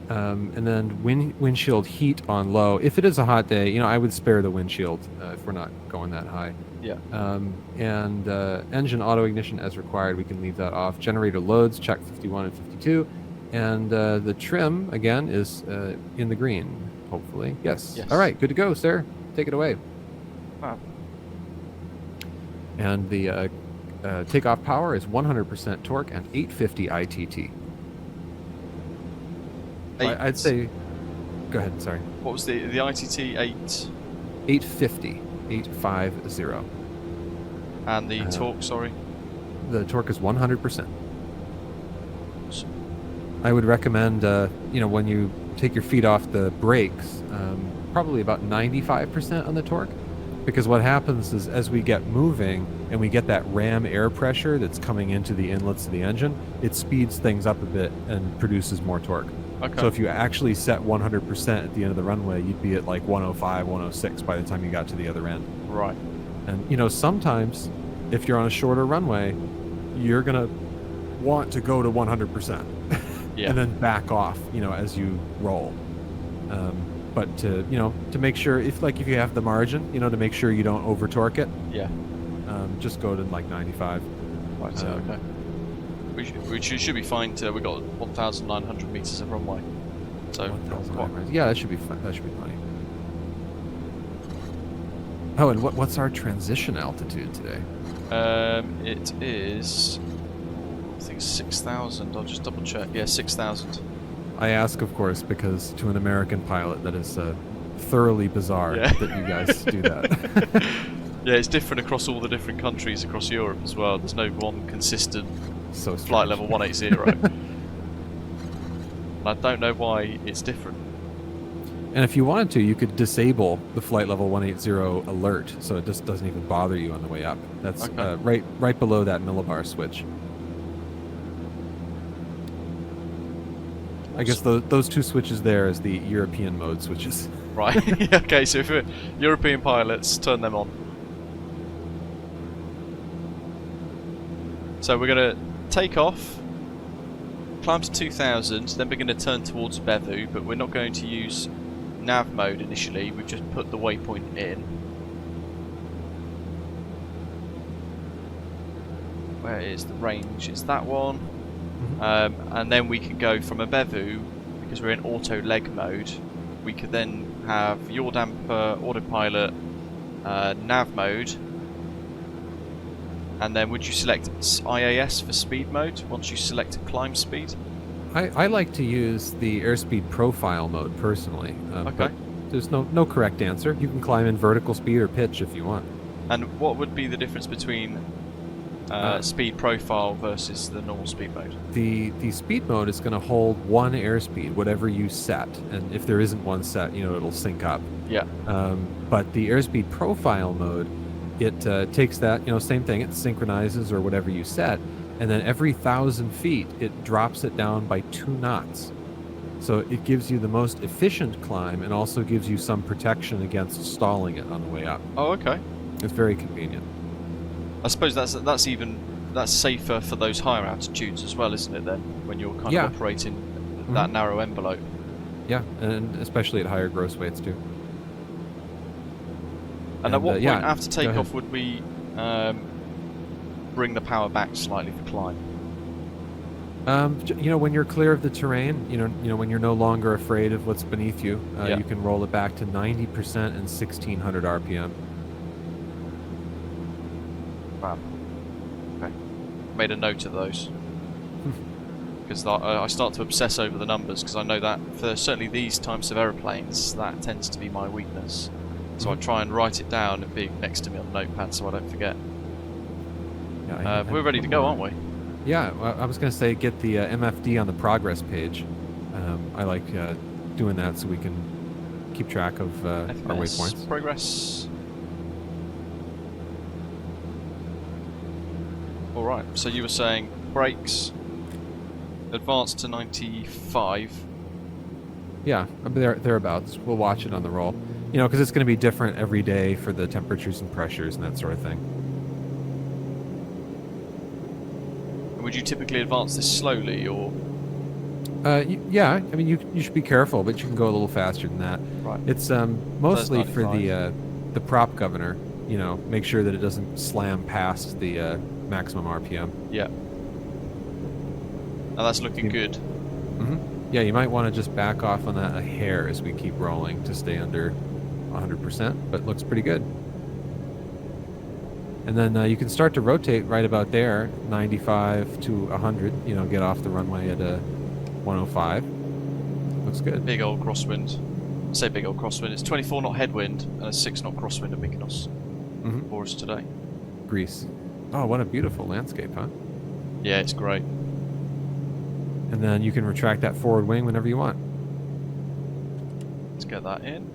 And then windshield heat on low. If it is a hot day, I would spare the windshield if we're not going that high.
Yeah.
And engine auto ignition as required. We can leave that off. Generator loads, check 51 and 52. And the trim, again, is in the green, hopefully. Yes. All right, good to go, sir. Take it away.
Wow.
And the takeoff power is 100% torque and 850 ITT. I'd say... Go ahead, sorry.
What was the ITT 8?
850. 850.
And the torque, sorry?
The torque is 100%.
Awesome.
I would recommend, when you take your feet off the brakes, probably about 95% on the torque. Because what happens is as we get moving and we get that ram air pressure that's coming into the inlets of the engine, it speeds things up a bit and produces more torque.
Okay.
So if you actually set 100% at the end of the runway, you'd be at like 105, 106 by the time you got to the other end.
Right.
And, sometimes if you're on a shorter runway, you're going to want to go to 100%.
Yeah.
And then back off, as you roll. But to make sure if you have the margin, to make sure you don't over torque it.
Yeah.
Just go to like 95.
Right. Okay. Which should be fine. We got 1,900 meters of runway. So
yeah, that should be fine. That should be fine. Oh, and what's our transition altitude today?
It is, I think 6,000. I'll just double check. Yeah, 6,000.
I ask, of course, because to an American pilot, that is thoroughly bizarre that you guys do that.
Yeah, it's different across all the different countries across Europe as well. There's no one consistent flight level 180. I don't know why it's different.
And if you wanted to, you could disable the flight level 180 alert, so it just doesn't even bother you on the way up. That's right below that millibar switch. I guess those two switches there is the European mode switches.
Right. Okay, so if you're European pilots, turn them on. So we're going to take off, climb to 2,000, then we're going to turn towards Bevu, but we're not going to use nav mode initially. We've just put the waypoint in. Where is the range? It's that one. Mm-hmm. And then we can go from a Bevu, because we're in auto leg mode, we could then have yaw damper, autopilot, nav mode, and then would you select IAS for speed mode once you select climb speed?
I like to use the airspeed profile mode personally.
Okay.
But there's no correct answer. You can climb in vertical speed or pitch if you want.
And what would be the difference between speed profile versus the normal speed mode?
The speed mode is going to hold one airspeed, whatever you set, and if there isn't one set, it'll sync up.
Yeah.
But the airspeed profile mode, it takes that, same thing, it synchronizes or whatever you set, and then every 1,000 feet, it drops it down by 2 knots. So it gives you the most efficient climb and also gives you some protection against stalling it on the way up.
Oh, okay.
It's very convenient.
I suppose that's safer for those higher altitudes as well, isn't it? Then when you're kind of operating that narrow envelope.
Yeah, and especially at higher gross weights too.
And at what point after takeoff would we bring the power back slightly for climb?
When you're clear of the terrain, when you're no longer afraid of what's beneath you, you can roll it back to 90% and 1600 RPM.
Wow. Okay. Made a note of those. Because I start to obsess over the numbers, because I know that for certainly these types of aeroplanes, that tends to be my weakness. So I try and write it down and be next to me on the notepad so I don't forget. Yeah, we're ready to go, aren't we?
Yeah, I was going to say get the MFD on the progress page. I like doing that so we can keep track of our waypoints.
Progress. Alright, so you were saying brakes, advance to 95.
Yeah, thereabouts. We'll watch it on the roll. Because it's going to be different every day for the temperatures and pressures and that sort of thing.
Would you typically advance this slowly, or?
Yeah, I mean you should be careful, but you can go a little faster than that.
Right.
It's mostly for the prop governor. Make sure that it doesn't slam past the maximum RPM.
Yeah. Now that's looking good.
Mm-hmm. Yeah, you might want to just back off on that a hair as we keep rolling to stay under 100%, but looks pretty good. And then you can start to rotate right about there, 95 to 100, get off the runway at 105. Looks good.
Big old crosswind. I say big old crosswind. It's 24 knot headwind and a 6 knot crosswind at Mykonos for us today.
Greece. Oh, what a beautiful landscape, huh?
Yeah, it's great.
And then you can retract that forward wing whenever you want.
Let's get that in.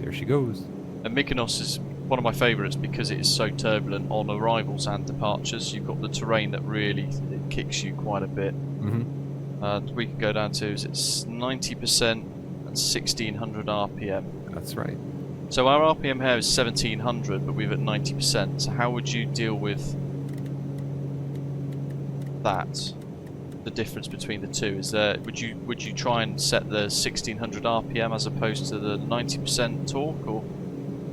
There she goes.
And Mykonos is one of my favourites because it is so turbulent on arrivals and departures. You've got the terrain that really kicks you quite a bit. And we can go down to it's 90% and 1600 RPM.
That's right.
So our RPM here is 1700, but we're at 90%. So how would you deal with that? The difference between the two is there. Would you try and set the 1600 RPM as opposed to the 90% torque, or?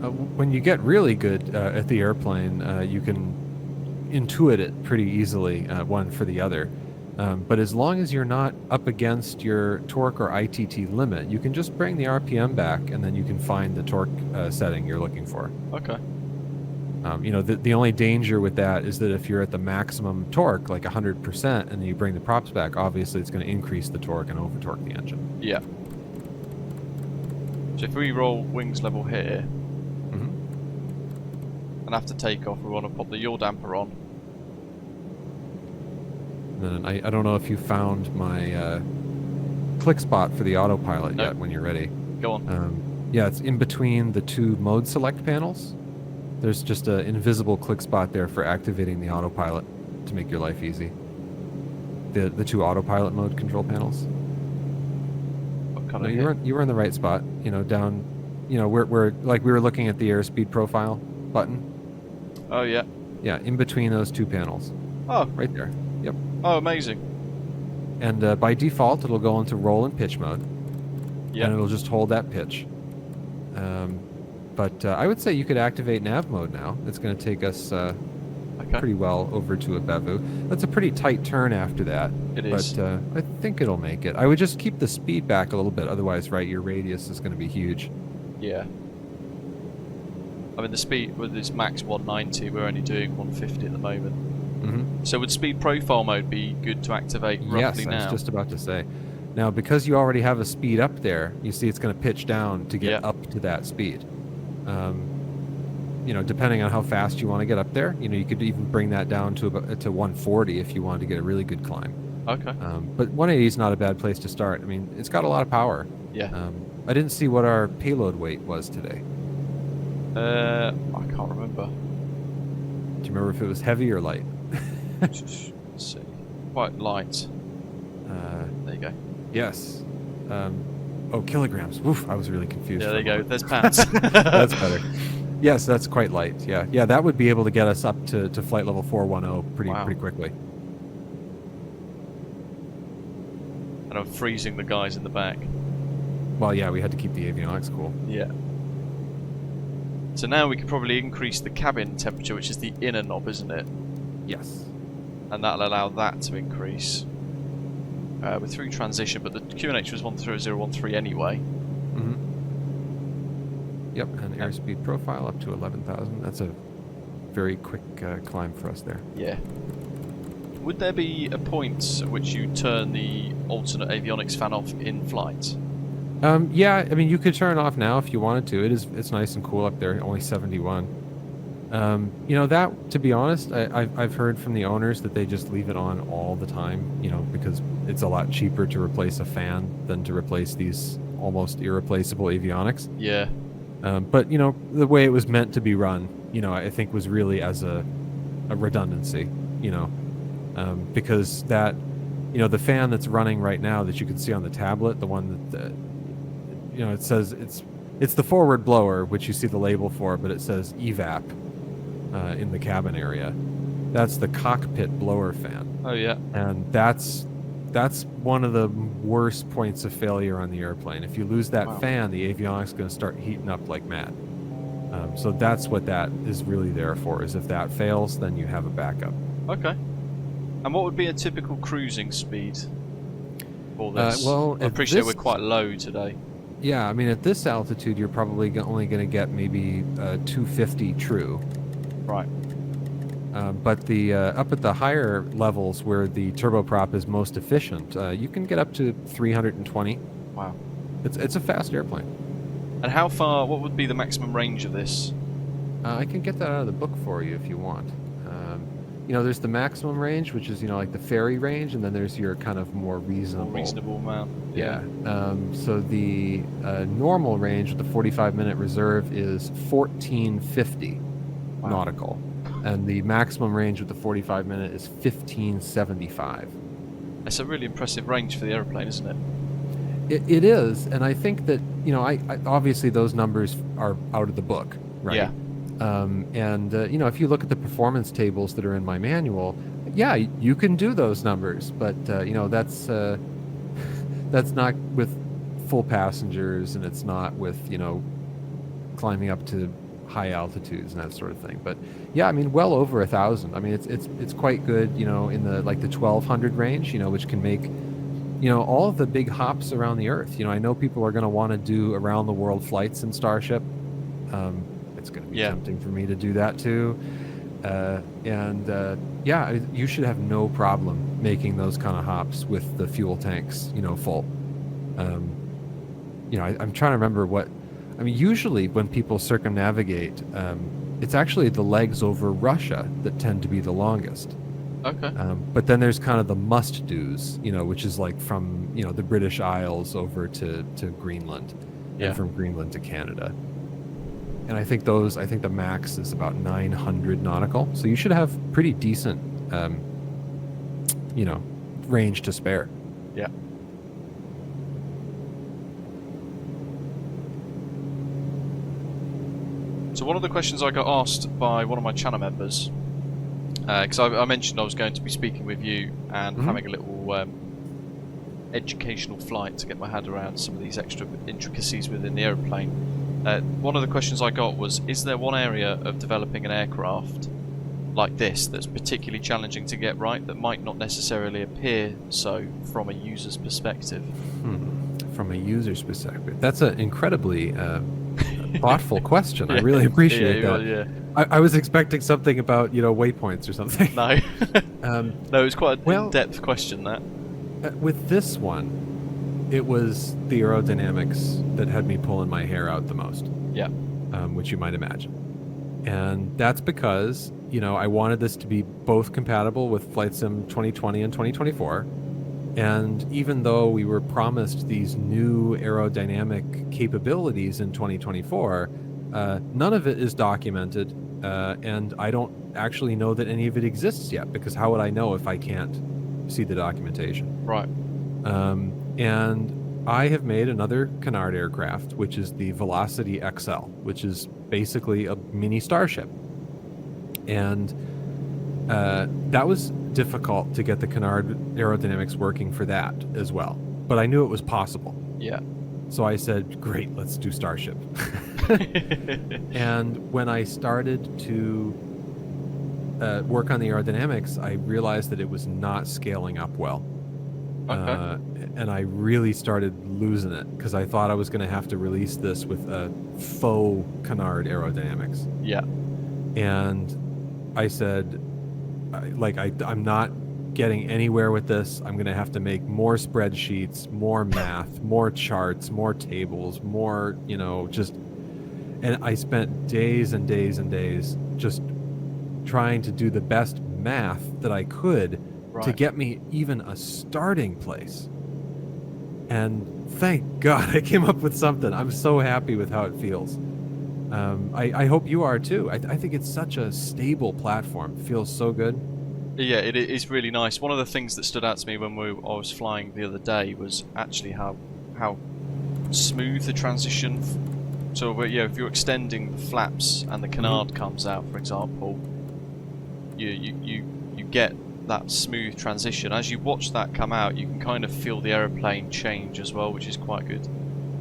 When you get really good at the airplane, you can intuit it pretty easily, one for the other. But as long as you're not up against your torque or ITT limit, you can just bring the RPM back, and then you can find the torque setting you're looking for.
Okay.
The only danger with that is that if you're at the maximum torque, like 100%, and then you bring the props back, obviously it's going to increase the torque and over-torque the engine.
Yeah. So if we roll wings level here, and after takeoff we want to pop the yaw damper on.
And then I don't know if you found my click spot for the autopilot yet when you're ready.
Go on.
Yeah, it's in between the two mode select panels. There's just an invisible click spot there for activating the autopilot to make your life easy. The two autopilot mode control panels.
No,
you were in the right spot. Down. Where like we were looking at the airspeed profile button.
Oh yeah.
Yeah, in between those two panels.
Oh,
right there. Yep.
Oh, amazing.
And by default, it'll go into roll and pitch mode.
Yeah.
And it'll just hold that pitch. But I would say you could activate nav mode now. It's going to take us pretty well over to a Bevu. That's a pretty tight turn after that.
It is.
But I think it'll make it. I would just keep the speed back a little bit. Otherwise, right, your radius is going to be huge.
Yeah. I mean, the speed with this max 190, we're only doing 150 at the moment. So would speed profile mode be good to activate roughly now?
Yes, I was just about to say. Now, because you already have a speed up there, you see it's going to pitch down to get up to that speed. Depending on how fast you want to get up there, you could even bring that down to 140 if you wanted to get a really good climb.
Okay.
But 180 is not a bad place to start. I mean, it's got a lot of power.
Yeah.
I didn't see what our payload weight was today.
I can't remember.
Do you remember if it was heavy or light?
Let's see. Quite light. There you go.
Yes. Kilograms. Oof, I was really confused.
Yeah, there you go. There's pounds.
That's better. Yes, that's quite light. Yeah, yeah, that would be able to get us up to flight level 410 pretty quickly.
And I'm freezing the guys in the back.
Well, yeah, we had to keep the avionics cool.
Yeah. So now we could probably increase the cabin temperature, which is the inner knob, isn't it?
Yes.
And that'll allow that to increase. We're through transition, but the QNH was 13013 anyway.
Mm-hmm. Yep, and airspeed profile up to 11,000. That's a very quick climb for us there.
Yeah. Would there be a point at which you turn the alternate avionics fan off in flight?
Yeah, I mean, you could turn it off now if you wanted to. It's nice and cool up there, only 71. You know, that, to be honest, I've heard from the owners that they just leave it on all the time, you know, because it's a lot cheaper to replace a fan than to replace these almost irreplaceable avionics.
Yeah.
But, you know, the way it was meant to be run, you know, I think was really as a redundancy, you know, because that, you know, the fan that's running right now that you can see on the tablet, the one that, you know, it says it's the forward blower, which you see the label for, but it says evap in the cabin area. That's the cockpit blower fan.
Oh, yeah.
And that's one of the worst points of failure on the airplane. If you lose that fan, the avionics is going to start heating up like mad. So that's what that is really there for, is if that fails, then you have a backup.
Okay. And what would be a typical cruising speed for this?
Well,
I appreciate we're quite low today.
Yeah, I mean, at this altitude, you're probably only going to get maybe 250 true.
Right.
But the up at the higher levels where the turboprop is most efficient, you can get up to 320.
Wow.
It's a fast airplane.
And how far, what would be the maximum range of this?
I can get that out of the book for you if you want. You know, there's the maximum range, which is, you know, like the ferry range, and then there's your kind of more reasonable.
More reasonable amount.
Yeah. So the normal range with the 45-minute reserve is 1450 nautical. And the maximum range with the 45-minute is 1575.
That's a really impressive range for the airplane, isn't it?
It is, and I think that, you know, I obviously those numbers are out of the book, right?
Yeah.
You know, if you look at the performance tables that are in my manual, yeah, you can do those numbers, but you know, that's not with full passengers, and it's not with, you know, climbing up to high altitudes and that sort of thing. But yeah, I mean, well over 1,000. I mean, it's quite good, you know, in the 1,200 range, you know, which can make, you know, all of the big hops around the Earth. You know, I know people are going to want to do around the world flights in Starship. It's going to be tempting for me to do that too. Yeah, you should have no problem making those kind of hops with the fuel tanks, you know, full. You know, I'm trying to remember what, I mean, usually when people circumnavigate, it's actually the legs over Russia that tend to be the longest.
Okay.
But then there's kind of the must-dos, you know, which is like from, you know, the British Isles over to Greenland, and from Greenland to Canada. And I think the max is about 900 nautical. So you should have pretty decent, you know, range to spare.
Yeah. So one of the questions I got asked by one of my channel members, because I mentioned I was going to be speaking with you and having a little educational flight to get my head around some of these extra intricacies within the aeroplane. One of the questions I got was, is there one area of developing an aircraft like this that's particularly challenging to get right that might not necessarily appear so from a user's perspective?
From a user's perspective, that's an incredibly thoughtful question. I really appreciate that. I was expecting something about, you know, waypoints or something.
No. No, it's quite an in-depth question, that.
With this one, it was the aerodynamics that had me pulling my hair out the most.
Yeah.
Which you might imagine. And that's because, you know, I wanted this to be both compatible with Flight Sim 2020 and 2024. And even though we were promised these new aerodynamic capabilities in 2024, none of it is documented, and I don't actually know that any of it exists yet, because how would I know if I can't see the documentation?
Right.
And I have made another canard aircraft, which is the Velocity XL, which is basically a mini Starship. And that was difficult to get the canard aerodynamics working for that as well. But I knew it was possible.
Yeah.
So I said, great, let's do Starship. And when I started to work on the aerodynamics, I realized that it was not scaling up well.
Okay.
And I really started losing it because I thought I was going to have to release this with a faux canard aerodynamics.
Yeah.
And I said, I'm not getting anywhere with this. I'm going to have to make more spreadsheets, more math, more charts, more tables, more, just... And I spent days and days and days just trying to do the best math that I could to get me even a starting place. And thank God I came up with something. I'm so happy with how it feels. I hope you are too. I think it's such a stable platform. It feels so good.
Yeah, it is really nice. One of the things that stood out to me when I was flying the other day was actually how smooth the transition. So if you're extending the flaps and the canard comes out, for example, you get that smooth transition. As you watch that come out, you can kind of feel the aeroplane change as well, which is quite good.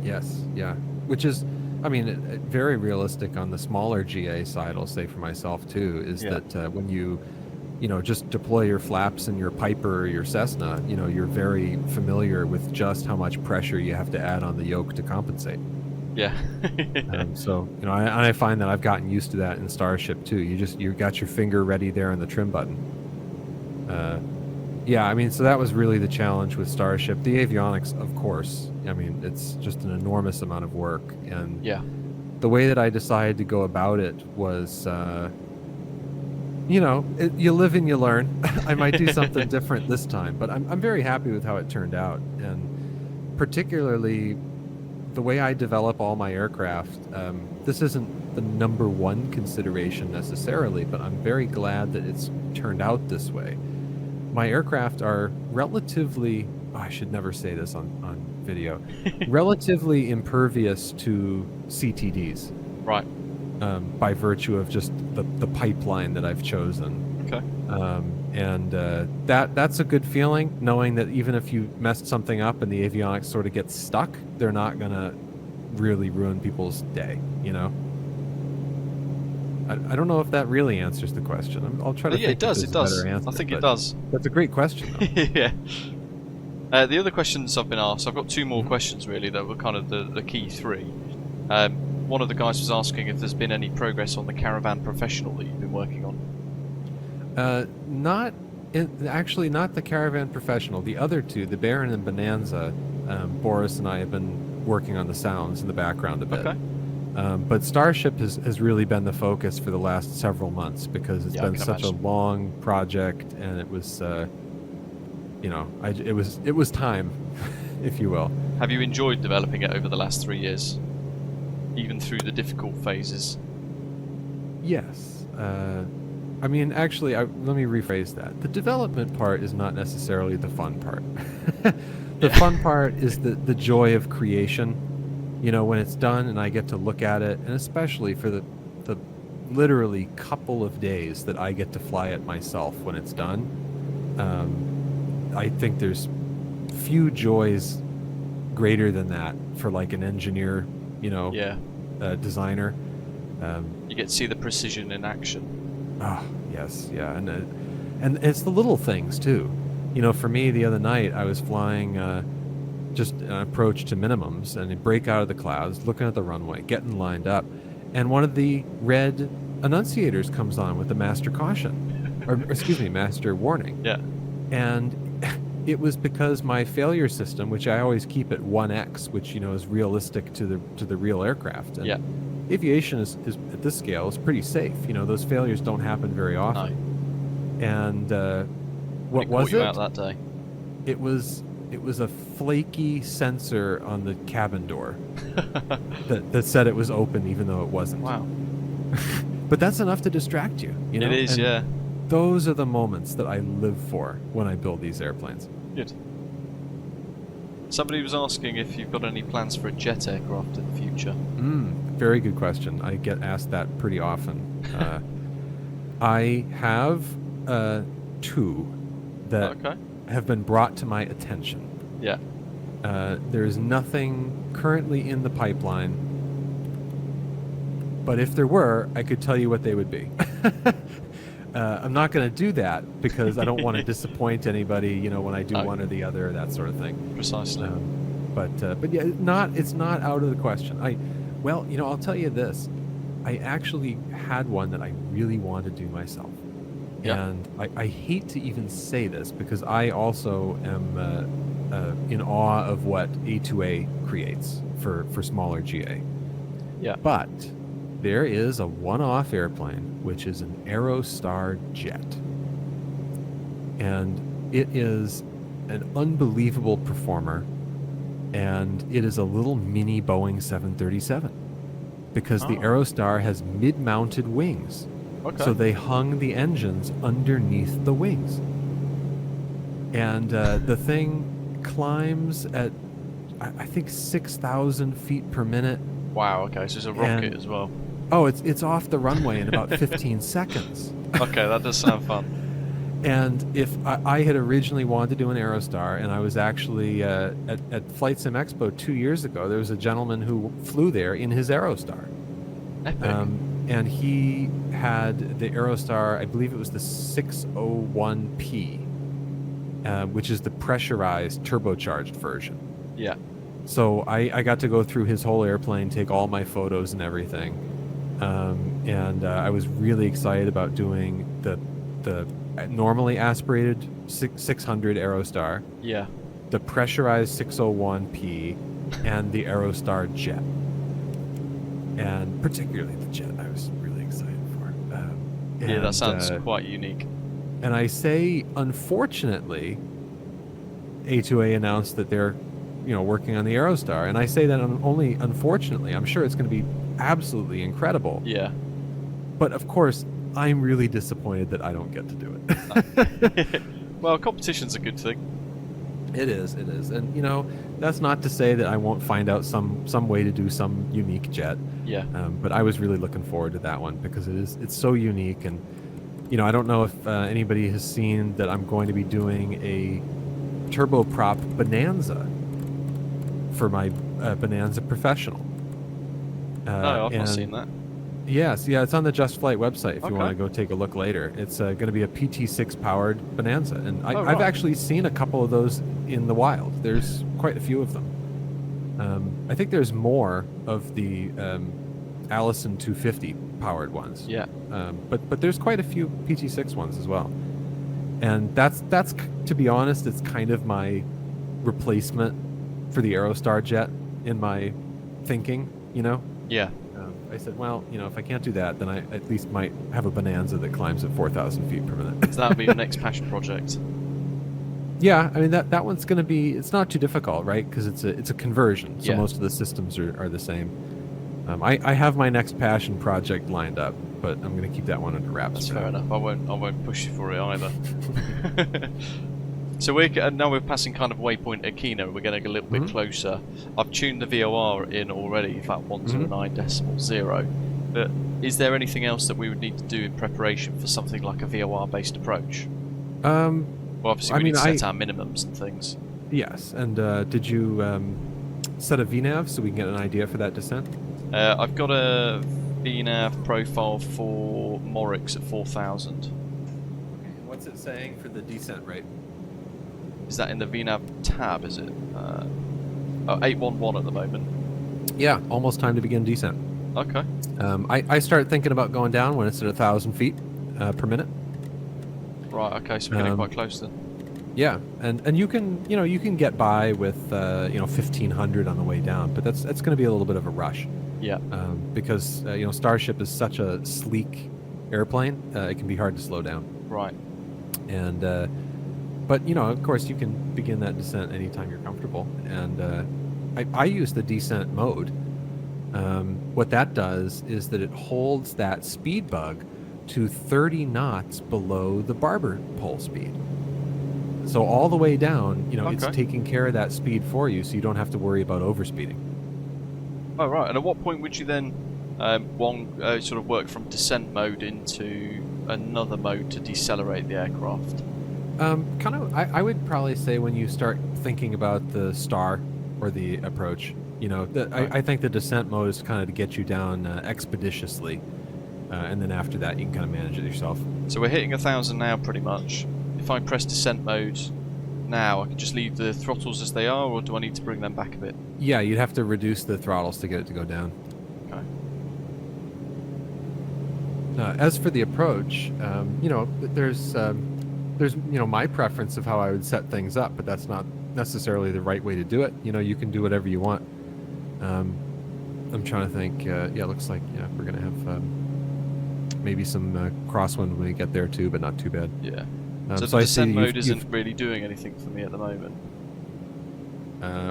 Yes, yeah. Which is, very realistic on the smaller GA side, I'll say for myself too, is that when you just deploy your flaps in your Piper or your Cessna, you're very familiar with just how much pressure you have to add on the yoke to compensate.
Yeah.
So, I find that I've gotten used to that in Starship too. You got your finger ready there on the trim button. So that was really the challenge with Starship. The avionics, of course, it's just an enormous amount of work. And the way that I decided to go about it was, you live and you learn. I might do something different this time, but I'm very happy with how it turned out. And particularly the way I develop all my aircraft, this isn't the number one consideration necessarily, but I'm very glad that it's turned out this way. My aircraft are relatively, I should never say this on video, relatively impervious to CTDs.
Right.
By virtue of just the pipeline that I've chosen.
Okay.
That's a good feeling, knowing that even if you messed something up and the avionics sort of gets stuck, they're not going to really ruin people's day, I don't know if that really answers the question. I'll try to think
it does.
a better answer.
I think it does.
That's a great question, though.
Yeah. The other questions I've been asked, I've got two more questions really that were kind of the key three. One of the guys was asking if there's been any progress on the Caravan Professional that you've been working on.
Not the Caravan Professional. The other two, the Baron and Bonanza, Boris and I have been working on the sounds in the background a bit.
Okay.
But Starship has really been the focus for the last several months because it's been such a long project, and it was, it was time, if you will.
Have you enjoyed developing it over the last 3 years, even through the difficult phases?
Yes. Actually, let me rephrase that. The development part is not necessarily the fun part. The fun part is the joy of creation. When it's done and I get to look at it, and especially for the literally couple of days that I get to fly it myself when it's done, I think there's few joys greater than that for like an engineer, designer.
You get to see the precision in action.
Oh, yes, yeah. And it's the little things too. For me the other night I was flying just an approach to minimums, and you break out of the clouds, looking at the runway, getting lined up, and one of the red annunciators comes on with the master caution, or excuse me, master warning.
Yeah.
And it was because my failure system, which I always keep at 1x, which is realistic to the real aircraft. And aviation is at this scale is pretty safe. Those failures don't happen very often. No. And what was it?
Out that day?
It was a flaky sensor on the cabin door that said it was open even though it wasn't.
Wow.
But that's enough to distract you.
It is, yeah.
Those are the moments that I live for when I build these airplanes.
Good. Somebody was asking if you've got any plans for a jet aircraft in the future.
Very good question. I get asked that pretty often. I have two that
Okay.
have been brought to my attention.
Yeah.
There's nothing currently in the pipeline, but if there were, I could tell you what they would be. I'm not going to do that because I don't want to disappoint anybody, when I do one or the other, that sort of thing.
Precisely.
But yeah, it's not out of the question. I'll tell you this. I actually had one that I really wanted to do myself.
Yeah.
And I hate to even say this because I also am in awe of what A2A creates for smaller GA.
Yeah.
But there is a one-off airplane, which is an Aerostar jet. And it is an unbelievable performer. And it is a little mini Boeing 737 because the Aerostar has mid-mounted wings.
Okay.
So they hung the engines underneath the wings. And the thing climbs at, I think, 6,000 feet per minute.
Wow, okay, so it's a rocket as well.
Oh, it's off the runway in about 15 seconds.
Okay, that does sound fun.
And if I had originally wanted to do an Aerostar, and I was actually at Flight Sim Expo 2 years ago, there was a gentleman who flew there in his Aerostar.
Epic.
And he had the Aerostar, I believe it was the 601P, which is the pressurized turbocharged version.
Yeah.
So I got to go through his whole airplane, take all my photos and everything. And I was really excited about doing the normally aspirated 600 Aerostar,
Yeah.
the pressurized 601P, and the Aerostar jet. And particularly the jet, I was really excited for.
Yeah, that sounds quite unique.
And I say, unfortunately, A2A announced that they're, working on the Aerostar, and I say that only unfortunately. I'm sure it's going to be absolutely incredible.
Yeah.
But of course, I'm really disappointed that I don't get to do it.
Well, competition's a good thing.
It is, and that's not to say that I won't find out some way to do some unique jet.
Yeah.
But I was really looking forward to that one because it's so unique, and I don't know if anybody has seen that I'm going to be doing a turboprop Bonanza for my Bonanza Professional.
No, I've not seen that.
Yes, yeah, it's on the Just Flight website if you
Okay.
want to go take a look later. It's going to be a PT6 powered Bonanza, and I've
right.
actually seen a couple of those in the wild. There's quite a few of them. I think there's more of the Allison 250 powered ones.
Yeah.
But there's quite a few PT6 ones as well, and that's to be honest, it's kind of my replacement for the Aerostar jet in my thinking.
Yeah.
I said, well, if I can't do that, then I at least might have a Bonanza that climbs at 4,000 feet per minute.
So that'll be your next passion project.
Yeah, I mean that one's going to be. It's not too difficult, right? Because it's a conversion, so
Yeah.
most of the systems are the same. I have my next passion project lined up, but I'm going to keep that one under wraps.
That's
for
fair
now.
enough. I won't push you for it either. So now we're passing kind of waypoint Aquino. We're getting a little bit closer. I've tuned the VOR in already. In fact, 109.0. But is there anything else that we would need to do in preparation for something like a VOR-based approach? Well, obviously we need to set our minimums and things.
Yes, and did you set a VNAV so we can get an idea for that descent?
I've got a VNAV profile for Morix at 4,000.
What's it saying for the descent rate?
Is that in the VNAV tab, is it? 811 at the moment.
Yeah, almost time to begin descent.
Okay.
I start thinking about going down when it's at 1,000 feet per minute.
Right, okay, so we're getting quite close then.
Yeah, and you can get by with 1,500 on the way down, but that's going to be a little bit of a rush.
Yeah.
Because Starship is such a sleek airplane, it can be hard to slow down.
Right.
And but of course you can begin that descent anytime you're comfortable. And I use the descent mode. What that does is that it holds that speed bug to 30 knots below the barber pole speed. So all the way down, it's
Okay.
taking care of that speed for you, so you don't have to worry about overspeeding.
Oh, right. And at what point would you then sort of work from descent mode into another mode to decelerate the aircraft?
I would probably say when you start thinking about the star or the approach,
Right.
I think the descent mode is kind of to get you down expeditiously, and then after that you can kind of manage it yourself.
So we're hitting 1,000 now, pretty much. If I press descent mode now, I can just leave the throttles as they are, or do I need to bring them back a bit?
Yeah, you'd have to reduce the throttles to get it to go down.
Okay.
As for the approach, there's my preference of how I would set things up, but that's not necessarily the right way to do it. You can do whatever you want. I'm trying to think. It looks like we're gonna have maybe some crosswind when we get there too, but not too bad.
Yeah.
So
So the
I see
descent mode
you've-
isn't really doing anything for me at the moment.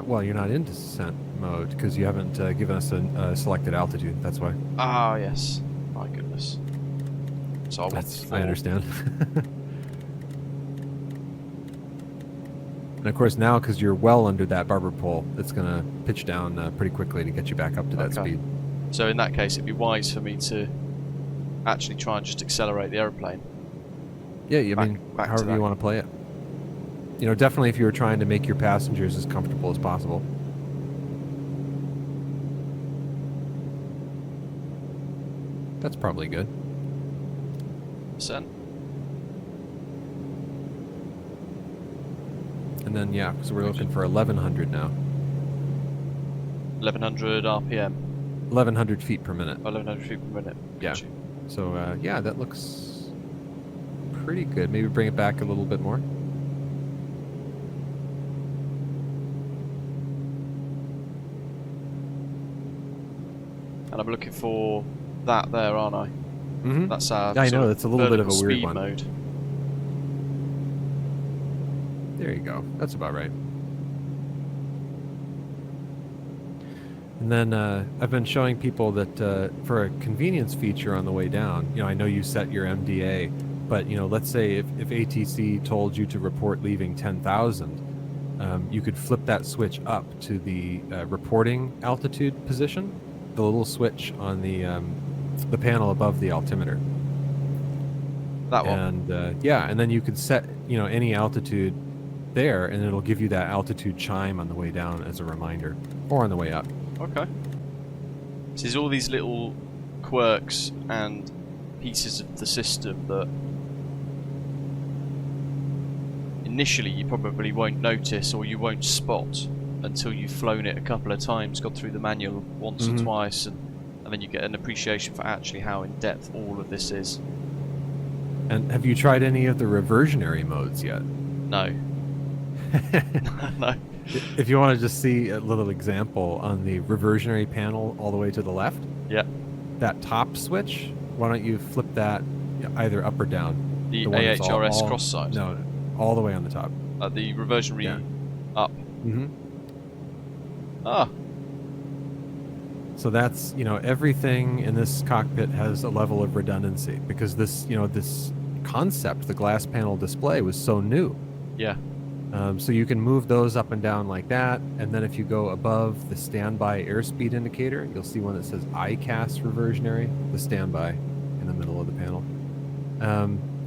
Well, you're not in descent mode because you haven't given us a selected altitude. That's why.
Ah, yes. My goodness. So
I understand. And of course now, because you're well under that barber pole, it's going to pitch down pretty quickly to get you back up to that speed.
So in that case, it'd be wise for me to actually try and just accelerate the aeroplane.
Yeah, I mean,
back to
however
that.
you want to play it. Definitely if you were trying to make your passengers as comfortable as possible. That's probably good.
Descent.
And then, yeah, so we're looking for 1,100 now.
1,100 RPM.
1,100 feet per minute.
1,100 feet per minute.
Yeah.
Gotcha.
So, yeah, that looks pretty good. Maybe bring it back a little bit more.
And I'm looking for that there, aren't I?
Mm-hmm.
That's our
I
sort
know,
of
that's a little bit of a
vertical
weird
speed
one.
mode.
There you go. That's about right. And then I've been showing people that for a convenience feature on the way down, I know you set your MDA, but let's say if ATC told you to report leaving 10,000, you could flip that switch up to the reporting altitude position, the little switch on the panel above the altimeter.
That one.
And yeah, and then you could set any altitude there, and it'll give you that altitude chime on the way down as a reminder, or on the way up.
Okay. So there's all these little quirks and pieces of the system that initially you probably won't notice or you won't spot until you've flown it a couple of times, got through the manual once or twice, and then you get an appreciation for actually how in depth all of this is.
And have you tried any of the reversionary modes yet?
No. No.
If you want to just see a little example on the reversionary panel all the way to the left,
Yeah.
that top switch, why don't you flip that either up or down?
The
one that's
AHRS cross side.
No, all the way on the top.
The reversionary up.
Mm-hmm.
Ah.
So that's, everything in this cockpit has a level of redundancy because this, this concept, the glass panel display, was so new.
Yeah.
So you can move those up and down like that, and then if you go above the standby airspeed indicator, you'll see one that says ICAS reversionary, the standby in the middle of the panel.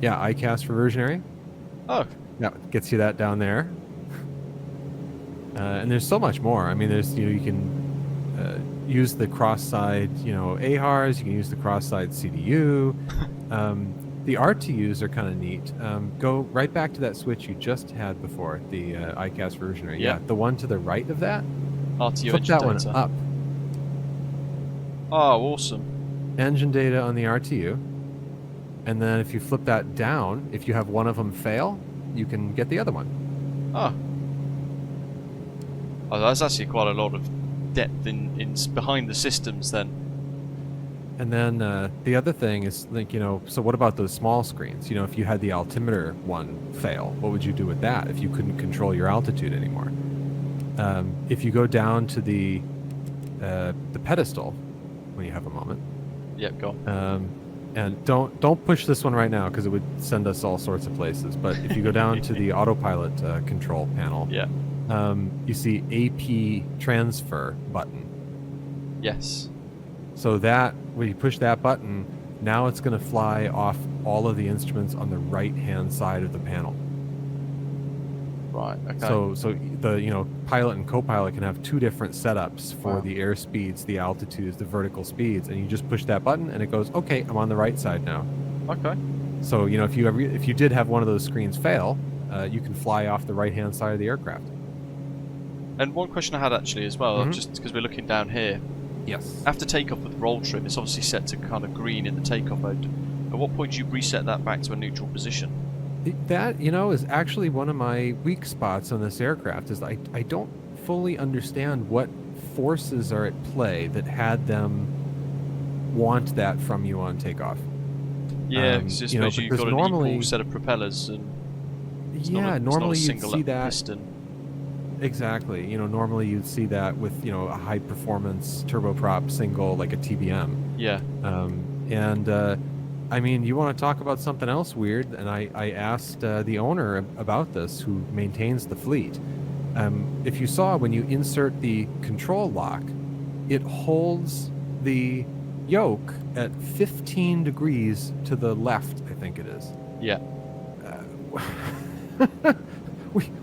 Yeah, ICAS reversionary.
Oh.
Yeah, gets you that down there. And there's so much more. I mean, there's you can use the cross-side AHRS. You can use the cross-side CDU. The RTUs are kind of neat. Go right back to that switch you just had before, the ICAS reversionary.
Yeah.
Yeah, the one to the right of that.
RTU
Flip
engine
that one
data.
up.
Oh, awesome.
Engine data on the RTU. And then if you flip that down, if you have one of them fail, you can get the other one.
Ah. Oh, that's actually quite a lot of depth in behind the systems then.
And then the other thing is, like, so what about those small screens? If you had the altimeter one fail, what would you do with that if you couldn't control your altitude anymore? If you go down to the pedestal, when you have a moment,
Yep, go on.
And don't push this one right now because it would send us all sorts of places. But if you go down to the autopilot control panel,
Yeah.
You see AP transfer button.
Yes.
So that when you push that button, now it's going to fly off all of the instruments on the right-hand side of the panel.
Right. Okay.
So the pilot and co-pilot can have two different setups for
Wow.
the air speeds, the altitudes, the vertical speeds, and you just push that button and it goes, okay, I'm on the right side now.
Okay.
So if you did have one of those screens fail, you can fly off the right-hand side of the aircraft.
And one question I had actually as well, just because we're looking down here.
Yes.
After takeoff with roll trim, it's obviously set to kind of green in the takeoff mode. At what point do you reset that back to a neutral position?
That, is actually one of my weak spots on this aircraft is I don't fully understand what forces are at play that had them want that from you on takeoff.
Yeah, because I suppose you've got an equal set of propellers and
normally you'd
single
see that.
piston.
Exactly. Normally you'd see that with, a high performance turboprop single like a TBM.
Yeah.
You want to talk about something else weird, and I asked the owner about this, who maintains the fleet. If you saw when you insert the control lock, it holds the yoke at 15 degrees to the left, I think it is.
Yeah.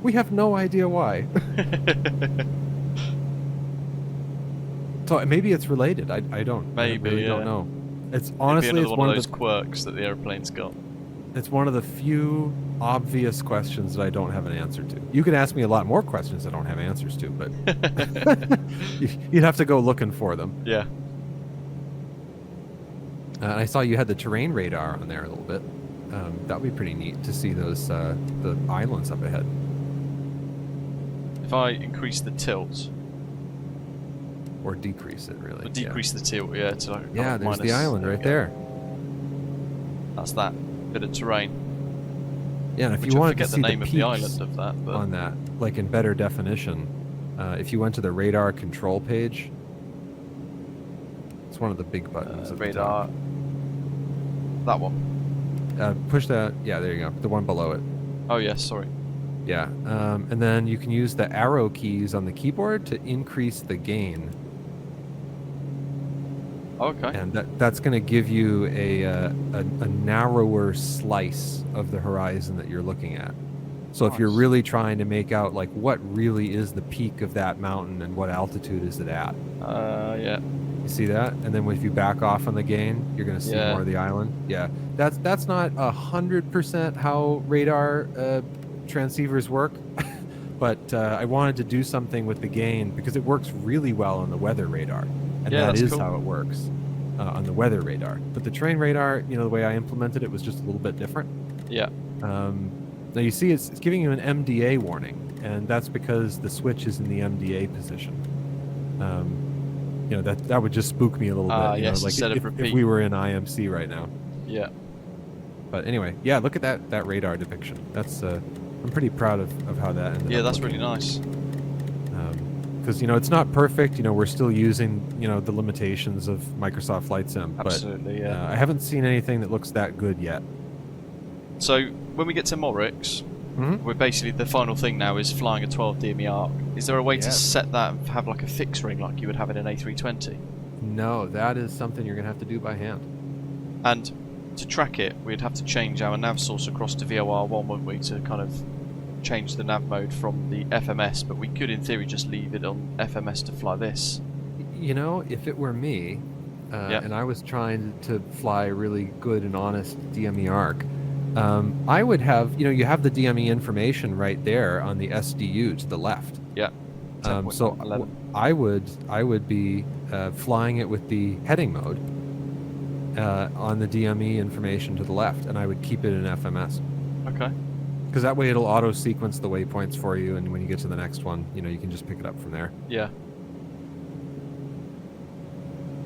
We have no idea why. So maybe it's related. I don't know. It's honestly
it's one of those quirks that the airplane's got.
It's one of the few obvious questions that I don't have an answer to. You can ask me a lot more questions I don't have answers to, but you'd have to go looking for them.
Yeah.
I saw you had the terrain radar on there a little bit. That would be pretty neat to see those the islands up ahead.
If I increase the tilt,
or decrease it, really.
or decrease the tilt, yeah, to like
there's the island right there.
That's that bit of terrain.
Yeah, and if you wanted to see
the name of the
peaks
island of that, but
on that, like in better definition, if you went to the radar control page, it's one of the big buttons. At
radar.
the top.
That one.
Push that. Yeah, there you go. The one below it.
Oh yes, sorry.
Yeah, and then you can use the arrow keys on the keyboard to increase the gain.
Okay.
And that's going to give you a narrower slice of the horizon that you're looking at. So if you're really trying to make out like what really is the peak of that mountain and what altitude is it at.
Yeah.
You see that? And then if you back off on the gain, you're going to see more of the island. Yeah. That's not 100% how radar transceivers work, but I wanted to do something with the gain because it works really well on the weather radar. And that is cool. How it works on the weather radar. But the terrain radar, the way I implemented it was just a little bit different.
Yeah.
Now you see it's giving you an MDA warning, and that's because the switch is in the MDA position. That would just spook me a little bit.
Yes,
like
instead of repeat.
If we were in IMC right now.
Yeah.
But anyway, yeah, look at that radar depiction. That's I'm pretty proud of how that ended up.
Yeah, that's
looking.
really nice.
Because it's not perfect. We're still using the limitations of Microsoft Flight Sim.
Absolutely,
but,
yeah.
I haven't seen anything that looks that good yet.
So when we get to Morix, we're basically the final thing now is flying a 12 DME arc. Is there a way to set that and have like a fixed ring like you would have in an A320?
No, that is something you're gonna have to do by hand.
And to track it, we'd have to change our nav source across to VOR1, wouldn't we, to kind of change the nav mode from the FMS, but we could in theory just leave it on FMS to fly this.
If it were me, and I was trying to fly a really good and honest DME arc, I would have, you have the DME information right there on the SDU to the left.
Yeah.
So I would be flying it with the heading mode on the DME information to the left, and I would keep it in FMS.
Okay.
Because that way it'll auto-sequence the waypoints for you, and when you get to the next one, you can just pick it up from there.
Yeah.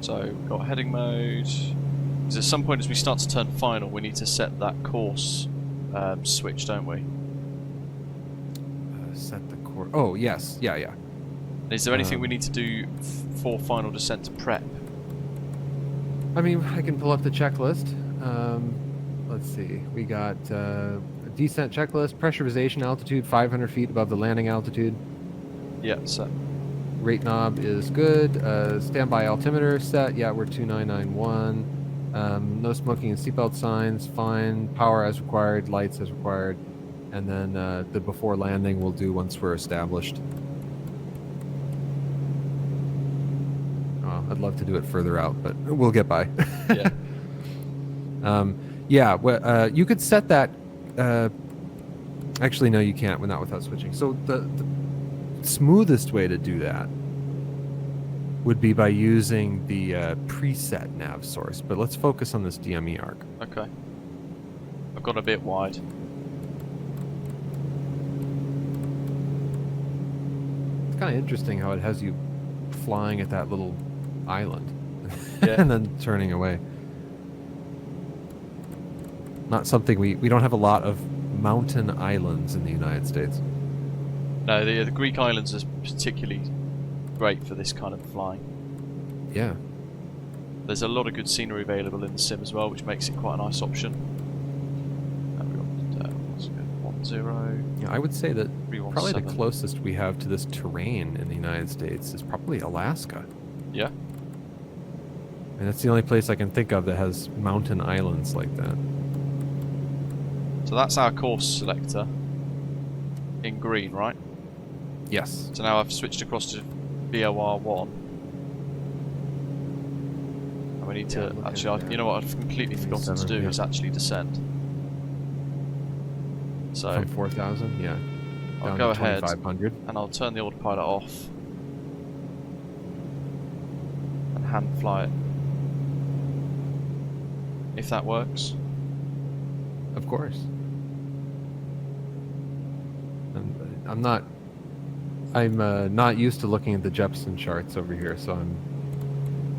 So we've got heading mode. Because at some point as we start to turn final, we need to set that course switch, don't we?
Set the course. Oh, yes. Yeah.
Is there anything we need to do for final descent to prep?
I can pull up the checklist. Let's see. We got a descent checklist, pressurization altitude 500 feet above the landing altitude.
Yeah, so
Rate knob is good. Standby altimeter set. Yeah, we're 2991. No smoking and seatbelt signs. Fine. Power as required. Lights as required. And then the before landing we'll do once we're established. Oh, I'd love to do it further out, but we'll get by.
yeah.
You could set that. Actually, no, you can't. Not without switching. So the smoothest way to do that would be by using the preset nav source. But let's focus on this DME arc.
Okay. I've gone a bit wide.
It's kind of interesting how it has you flying at that little island
Yeah.
and then turning away. Not something we don't have a lot of mountain islands in the United States.
No, the Greek islands is particularly great for this kind of flying.
Yeah.
There's a lot of good scenery available in the sim as well, which makes it quite a nice option. And we got 10.
Yeah, I would say that
317.
probably the closest we have to this terrain in the United States is probably Alaska.
Yeah.
And that's the only place I can think of that has mountain islands like that.
So that's our course selector in green, right?
Yes.
So now I've switched across to VOR1. And we need to actually, you know what I've completely forgotten to do is actually descend. So
from 4,000, yeah.
I'll go ahead
2,500.
and I'll turn the autopilot off and hand fly it. If that works.
Of course. I'm not used to looking at the Jepson charts over here, so I'm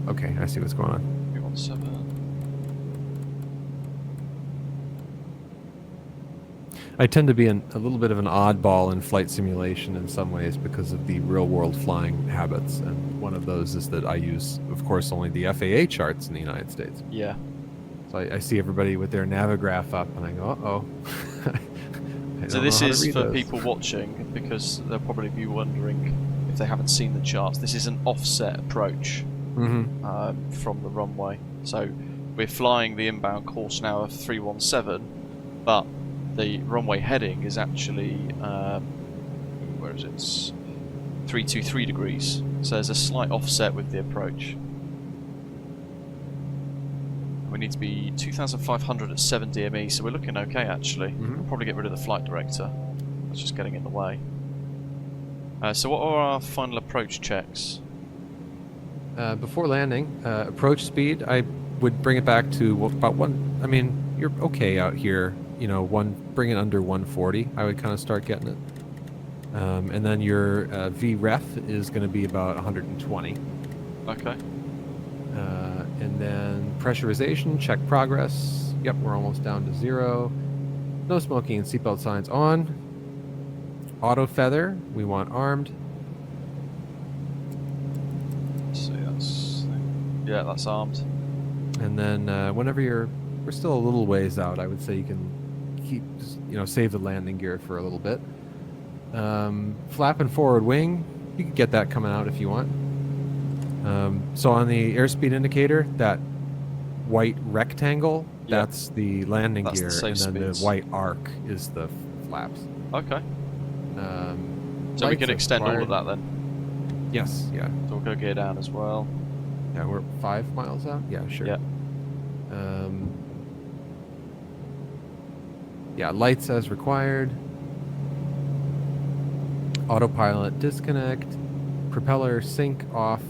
okay. I see what's going on.
317.
I tend to be a little bit of an oddball in flight simulation in some ways because of the real-world flying habits, and one of those is that I use, of course, only the FAA charts in the United States.
Yeah.
So I see everybody with their Navigraph up, and I go, uh-oh.
So this is for people watching, because they'll probably be wondering if they haven't seen the charts. This is an offset approach from the runway. So we're flying the inbound course now of 317, but the runway heading is actually, where is it? 323 degrees. So there's a slight offset with the approach. We need to be 2,500 at 7 DME, so we're looking okay actually. We'll probably get rid of the flight director. That's just getting in the way. So what are our final approach checks?
Before landing, approach speed, I would bring it back to about one. I mean, you're okay out here. You know, bring it under 140. I would kind of start getting it. And then your VREF is going to be about 120.
Okay.
And then pressurization, check progress. Yep, we're almost down to 0. No smoking and seatbelt signs on. Autofeather, we want armed.
So that's armed. And
then whenever we're still a little ways out, I would say you can save the landing gear for a little bit. Flap and forward wing, you can get that coming out if you want. So on the airspeed indicator, that white rectangle, that's the landing gear, and then the white arc is the flaps.
Okay. So we can extend all of that then?
Yes, yeah.
So we'll go gear down as well.
Yeah, we're 5 miles out? Yeah, sure.
Yeah.
Yeah, lights as required. Autopilot disconnect. Propeller sync off.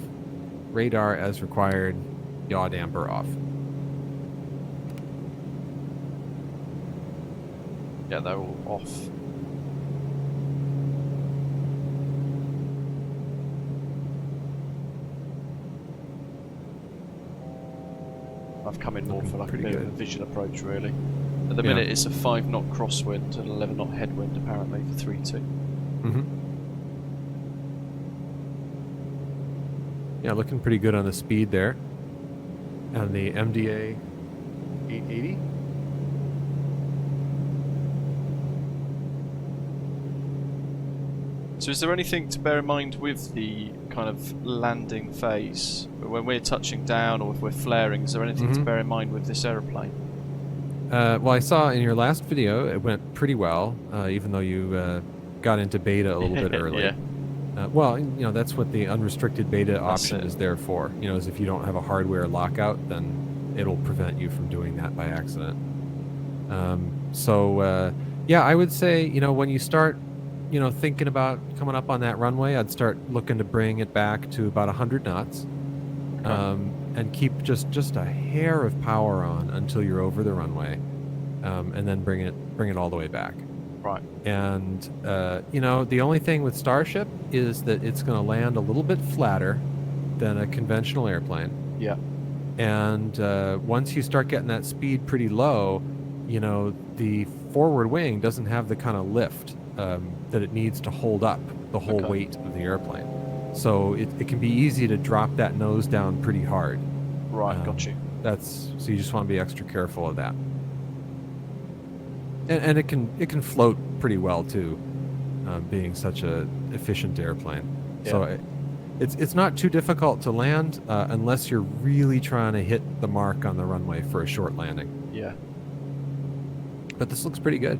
Radar as required. Yaw damper off.
Yeah, they're all off. I've come in more for like a bit of a vision approach really. At the minute it's a 5 knot crosswind and 11 knot headwind apparently for 3-2.
Yeah, looking pretty good on the speed there. And the MDA 880.
So is there anything to bear in mind with the kind of landing phase? When we're touching down or if we're flaring, is there anything to bear in mind with this aeroplane?
Well, I saw in your last video it went pretty well, even though you got into beta a little bit early.
Yeah.
Well, you know, that's what the unrestricted beta option
it.
is there for. You know, is if you don't have a hardware lockout, then it'll prevent you from doing that by accident. Yeah, I would say, you know, when you start, you know, thinking about coming up on that runway, I'd start looking to bring it back to about 100 knots.
Okay.
And keep just a hair of power on until you're over the runway, and then bring it all the way back.
Right.
And you know, the only thing with Starship is that it's going to land a little bit flatter than a conventional airplane.
Yeah.
And once you start getting that speed pretty low, you know, the forward wing doesn't have the kind of lift that it needs to hold up the whole weight of the airplane. So it can be easy to drop that nose down pretty hard.
Right, got you.
So you just want to be extra careful of that. And it can float pretty well too, being such a efficient airplane.
Yeah.
So it's not too difficult to land unless you're really trying to hit the mark on the runway for a short landing.
Yeah.
But this looks pretty good.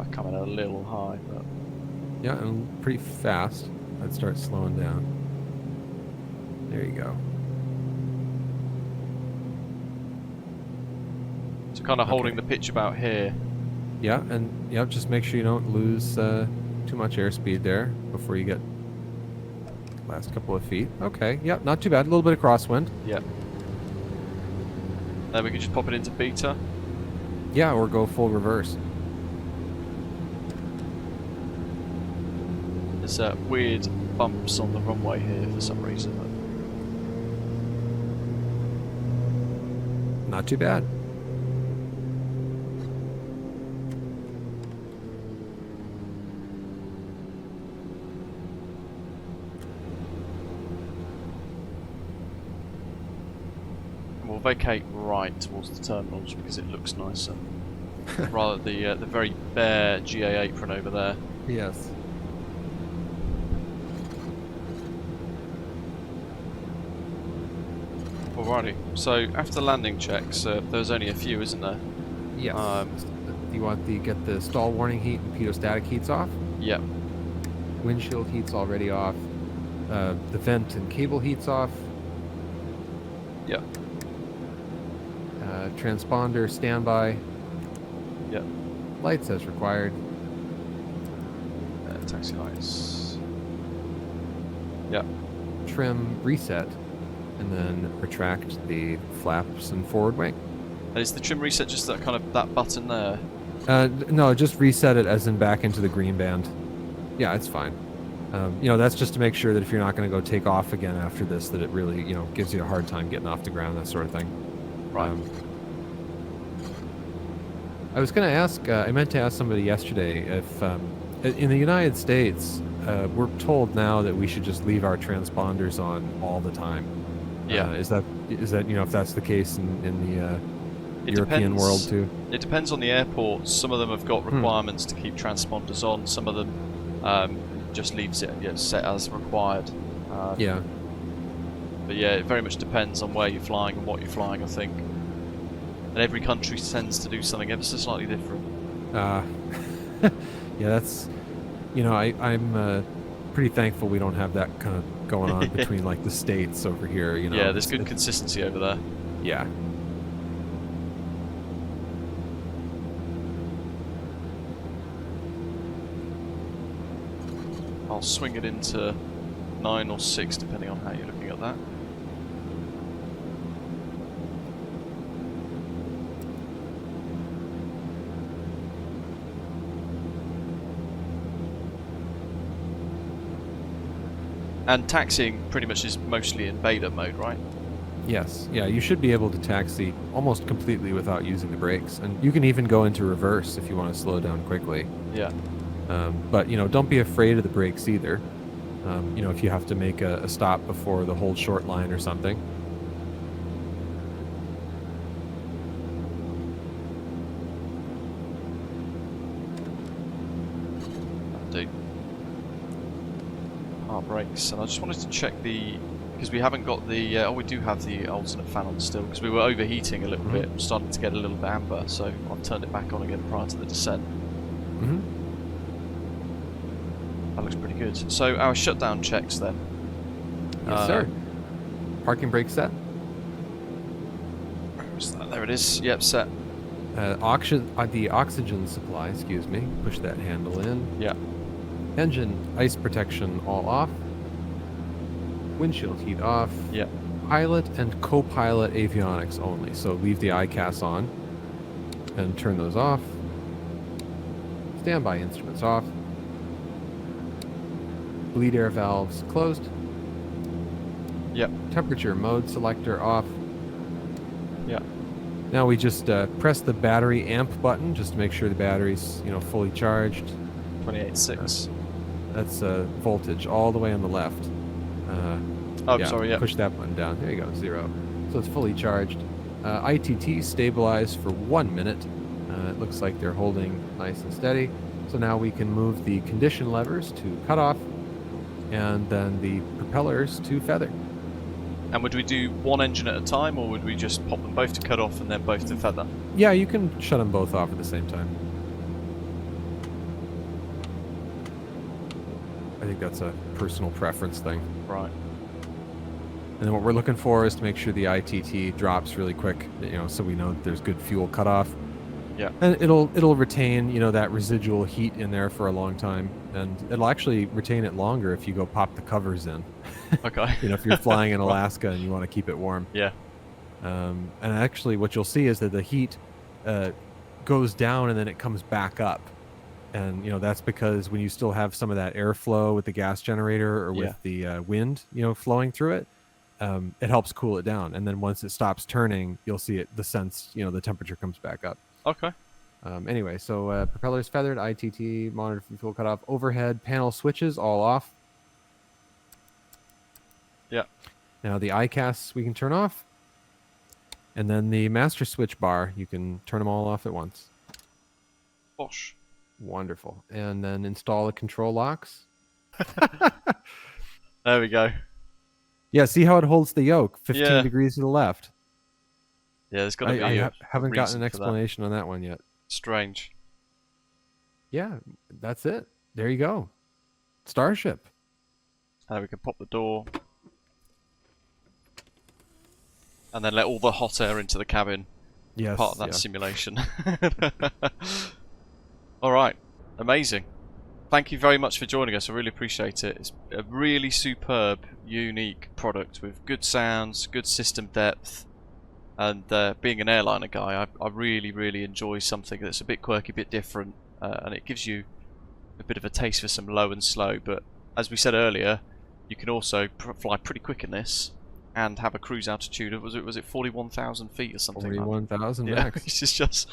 I come in a little high, but
yeah, and pretty fast. I'd start slowing down. There you go.
So kind of holding the pitch about here.
Yeah, and yeah, just make sure you don't lose too much airspeed there before you get last couple of feet. Okay, yeah, not too bad. A little bit of crosswind.
Yeah. Then we can just pop it into beta.
Yeah, or go full reverse.
There's weird bumps on the runway here for some reason.
Not too bad.
And we'll vacate right towards the terminals because it looks nicer. Rather the very bare GA apron over there.
Yes.
Alrighty, so after landing checks, there's only a few, isn't there?
Yes. You want to get the stall warning heat and pitot-static heats off?
Yep.
Windshield heat's already off. The vent and cable heat's off.
Yep.
Transponder standby.
Yep.
Lights as required.
Taxi lights. Yep.
Trim reset. And then retract the flaps and forward wing.
And is the trim reset just that kind of that button there?
No, just reset it as in back into the green band. Yeah, it's fine. You know, that's just to make sure that if you're not going to go take off again after this, that it really, you know, gives you a hard time getting off the ground, that sort of thing.
Right.
I was going to ask, I meant to ask somebody yesterday if, in the United States, we're told now that we should just leave our transponders on all the time.
Yeah.
Is that you know, if that's the case in the European world too?
It depends on the airports. Some of them have got requirements to keep transponders on. Some of them just leaves it set as required.
Yeah.
But yeah, it very much depends on where you're flying and what you're flying, I think. And every country tends to do something ever so slightly different.
Yeah, that's, you know, I'm pretty thankful we don't have that kind of going on between like the states over here, you know.
Yeah, there's good consistency over there.
Yeah.
I'll swing it into 9 or 6 depending on how you're looking at that. And taxiing pretty much is mostly in beta mode, right?
Yes. Yeah, you should be able to taxi almost completely without using the brakes. And you can even go into reverse if you want to slow down quickly.
Yeah.
But, you know, don't be afraid of the brakes either. You know, if you have to make a stop before the hold short line or something.
checks, and I just wanted to check because we haven't got the, we do have the alternate fan on still, because we were overheating a little bit, starting to get a little bit amber, so I've turned it back on again prior to the descent. That looks pretty good. So our shutdown checks then.
Yes, sir. Parking brake set.
Where's that? There it is. Yep, set.
The oxygen supply, excuse me. Push that handle in.
Yeah.
Engine ice protection all off. Windshield heat off.
Yeah.
Pilot and co-pilot avionics only. So leave the ICAS on and turn those off. Standby instruments off. Bleed air valves closed.
Yep.
Temperature mode selector off.
Yeah.
Now we just press the battery amp button just to make sure the battery's fully charged.
28.6.
That's voltage all the way on the left.
Sorry, yeah.
Push that button down. There you go, 0. So it's fully charged. ITT stabilized for 1 minute. It looks like they're holding nice and steady. So now we can move the condition levers to cut off, and then the propellers to feather.
And would we do one engine at a time, or would we just pop them both to cut off and then both to feather?
Yeah, you can shut them both off at the same time. I think that's a personal preference thing.
Right.
And then what we're looking for is to make sure the ITT drops really quick, so we know that there's good fuel cutoff.
Yeah.
And it'll retain, that residual heat in there for a long time, and it'll actually retain it longer if you go pop the covers in.
Okay.
If you're flying in Alaska and you want to keep it warm.
Yeah.
And actually, what you'll see is that the heat goes down and then it comes back up, and that's because when you still have some of that airflow with the gas generator or with the wind, flowing through it. It helps cool it down, and then once it stops turning, you'll see the temperature comes back up.
Okay.
Anyway, so propellers feathered, ITT, monitor for fuel cutoff, overhead panel switches all off.
Yeah.
Now the ICAS we can turn off, and then the master switch bar, you can turn them all off at once.
Bosh.
Wonderful. And then install the control locks.
There we go.
Yeah, see how it holds the yoke 15 degrees to the left.
Yeah, there's got to be
I haven't gotten an explanation on that one yet.
Strange.
Yeah, that's it. There you go. Starship.
And we can pop the door. And then let all the hot air into the cabin.
Yes.
Part of that simulation. Alright. Amazing. Thank you very much for joining us. I really appreciate it. It's a really superb, unique product with good sounds, good system depth. And being an airliner guy, I really, really enjoy something that's a bit quirky, a bit different. And it gives you a bit of a taste for some low and slow. But as we said earlier, you can also fly pretty quick in this and have a cruise altitude of, was it 41,000 feet or something?
41,000
yeah,
max.
it's just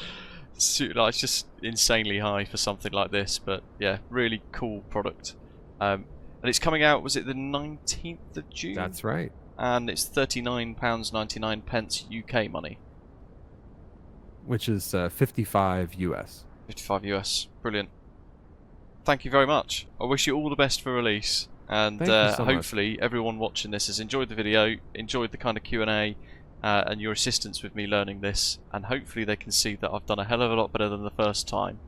it's just insanely high for something like this. But yeah, really cool product. And it's coming out, was it the 19th of June?
That's right.
And it's £39.99 UK money.
Which is 55 US.
55 US. Brilliant. Thank you very much. I wish you all the best for release. And
Thank you so
hopefully everyone watching this has enjoyed the video, enjoyed the kind of Q&A, and your assistance with me learning this. And hopefully they can see that I've done a hell of a lot better than the first time.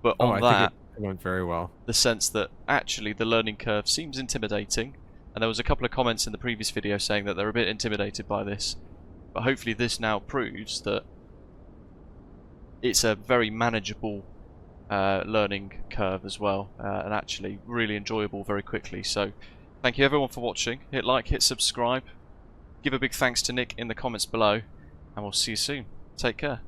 But on
I think it went very well.
The sense that actually the learning curve seems intimidating. And there was a couple of comments in the previous video saying that they're a bit intimidated by this. But hopefully this now proves that it's a very manageable learning curve as well. And actually really enjoyable very quickly. So thank you everyone for watching. Hit like, hit subscribe. Give a big thanks to Nick in the comments below. And we'll see you soon. Take care.